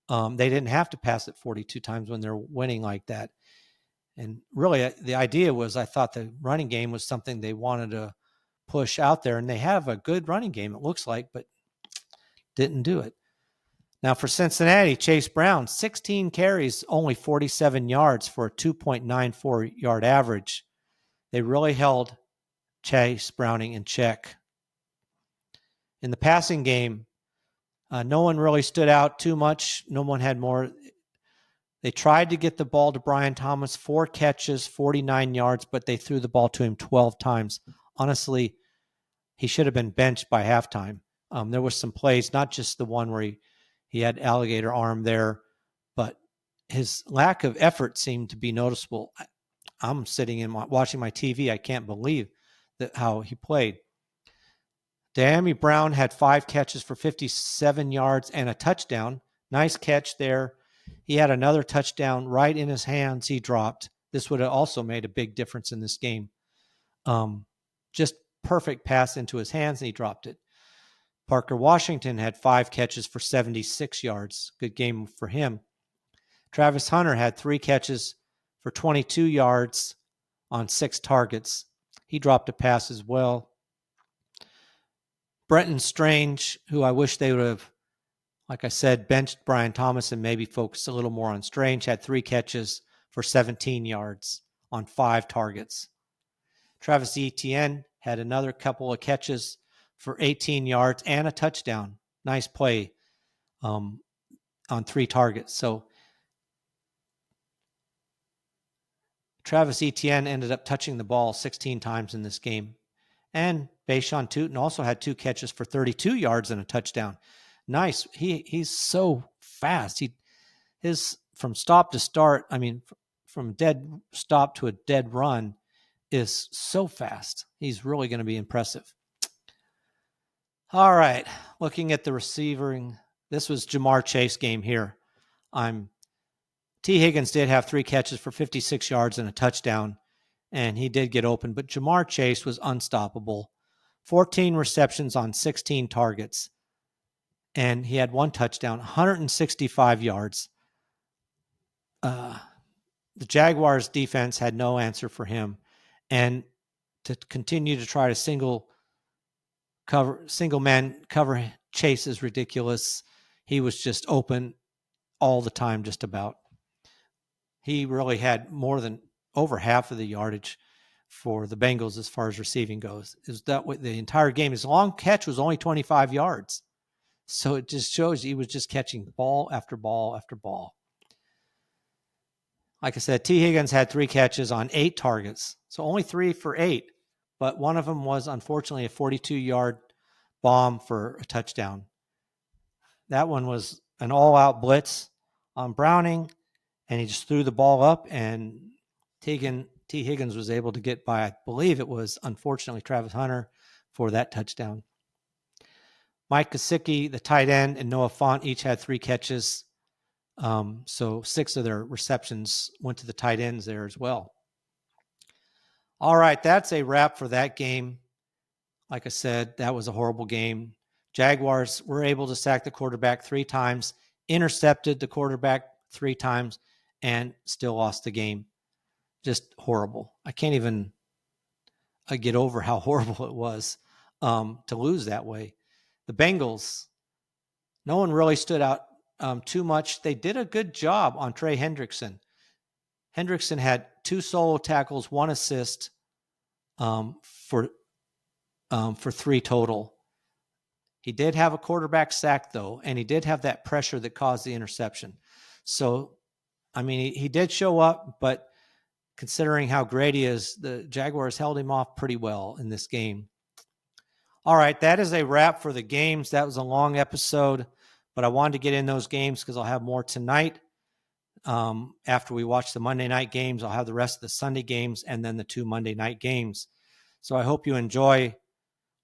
They didn't have to pass it 42 times when they're winning like that. And really, the idea was, I thought the running game was something they wanted to push out there, and they have a good running game, it looks like, but didn't do it. Now for Cincinnati, Chase Brown, 16 carries, only 47 yards for a 2.94 yard average. They really held Chase Browning in check. In the passing game, no one really stood out too much. No one had more. They tried to get the ball to Brian Thomas, 4 catches, 49 yards, but they threw the ball to him 12 times. Honestly, he should have been benched by halftime. There was some plays, not just the one where he had alligator arm there, but his lack of effort seemed to be noticeable. I'm sitting in watching my TV. I can't believe how he played. De'Ami Brown had 5 catches for 57 yards and a touchdown. Nice catch there. He had another touchdown right in his hands. He dropped. This would have also made a big difference in this game. Just perfect pass into his hands, and he dropped it. Parker Washington had 5 catches for 76 yards. Good game for him. Travis Hunter had 3 catches for 22 yards on 6 targets. He dropped a pass as well. Brenton Strange, who I wish they would have, like I said, benched Brian Thomas and maybe focused a little more on Strange, had 3 catches for 17 yards on 5 targets. Travis Etienne had another couple of catches for 18 yards and a touchdown. Nice play on 3 targets. So Travis Etienne ended up touching the ball 16 times in this game. And Bashan Tootin also had 2 catches for 32 yards and a touchdown. Nice. He's so fast. His from stop to start, from dead stop to a dead run is so fast. He's really going to be impressive. All right. Looking at the receiving, this was Jamar Chase game here. T. Higgins did have 3 catches for 56 yards and a touchdown, and he did get open, but Jamar Chase was unstoppable. 14 receptions on 16 targets, and he had 1 touchdown, 165 yards. The Jaguars defense had no answer for him, and to continue to try to single man cover Chase is ridiculous. He was just open all the time, just about. He really had more than over half of the yardage for the Bengals as far as receiving goes. Is that what the entire game? His long catch was only 25 yards. So it just shows he was just catching ball after ball after ball. Like I said, T. Higgins had 3 catches on 8 targets. So only 3 for 8. But one of them was, unfortunately, a 42-yard bomb for a touchdown. That one was an all-out blitz on Browning, and he just threw the ball up, and T. Higgins was able to get by, I believe it was, unfortunately, Travis Hunter for that touchdown. Mike Gesicki, the tight end, and Noah Fant each had 3 catches. So 6 of their receptions went to the tight ends there as well. All right, that's a wrap for that game. Like I said, that was a horrible game. Jaguars were able to sack the quarterback 3 times, intercepted the quarterback 3 times, and still lost the game. Just horrible. I can't even get over how horrible it was to lose that way. The Bengals, no one really stood out too much. They did a good job on Trey Hendrickson. Hendrickson had 2 solo tackles, 1 assist for 3 total. He did have a quarterback sack, though, and he did have that pressure that caused the interception. So, he did show up, but considering how great he is, the Jaguars held him off pretty well in this game. All right, that is a wrap for the games. That was a long episode, but I wanted to get in those games because I'll have more tonight. After we watch the Monday night games, I'll have the rest of the Sunday games and then the 2 Monday night games. So I hope you enjoy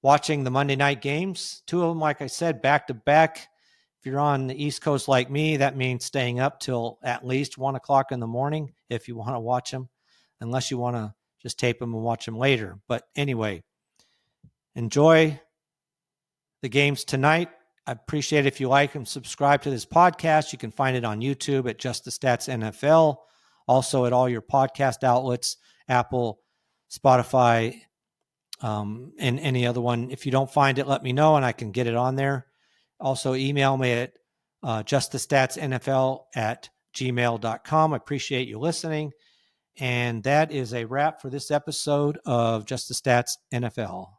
watching the Monday night games. 2 of them, like I said, back to back. If you're on the East Coast like me, that means staying up till at least 1 o'clock in the morning if you want to watch them, unless you want to just tape them and watch them later. But anyway, enjoy the games tonight. I appreciate it if you like and subscribe to this podcast. You can find it on YouTube at Just the Stats NFL, also at all your podcast outlets, Apple, Spotify, and any other one. If you don't find it, let me know and I can get it on there. Also, email me at justthestatsnfl@gmail.com. I appreciate you listening. And that is a wrap for this episode of Just the Stats NFL.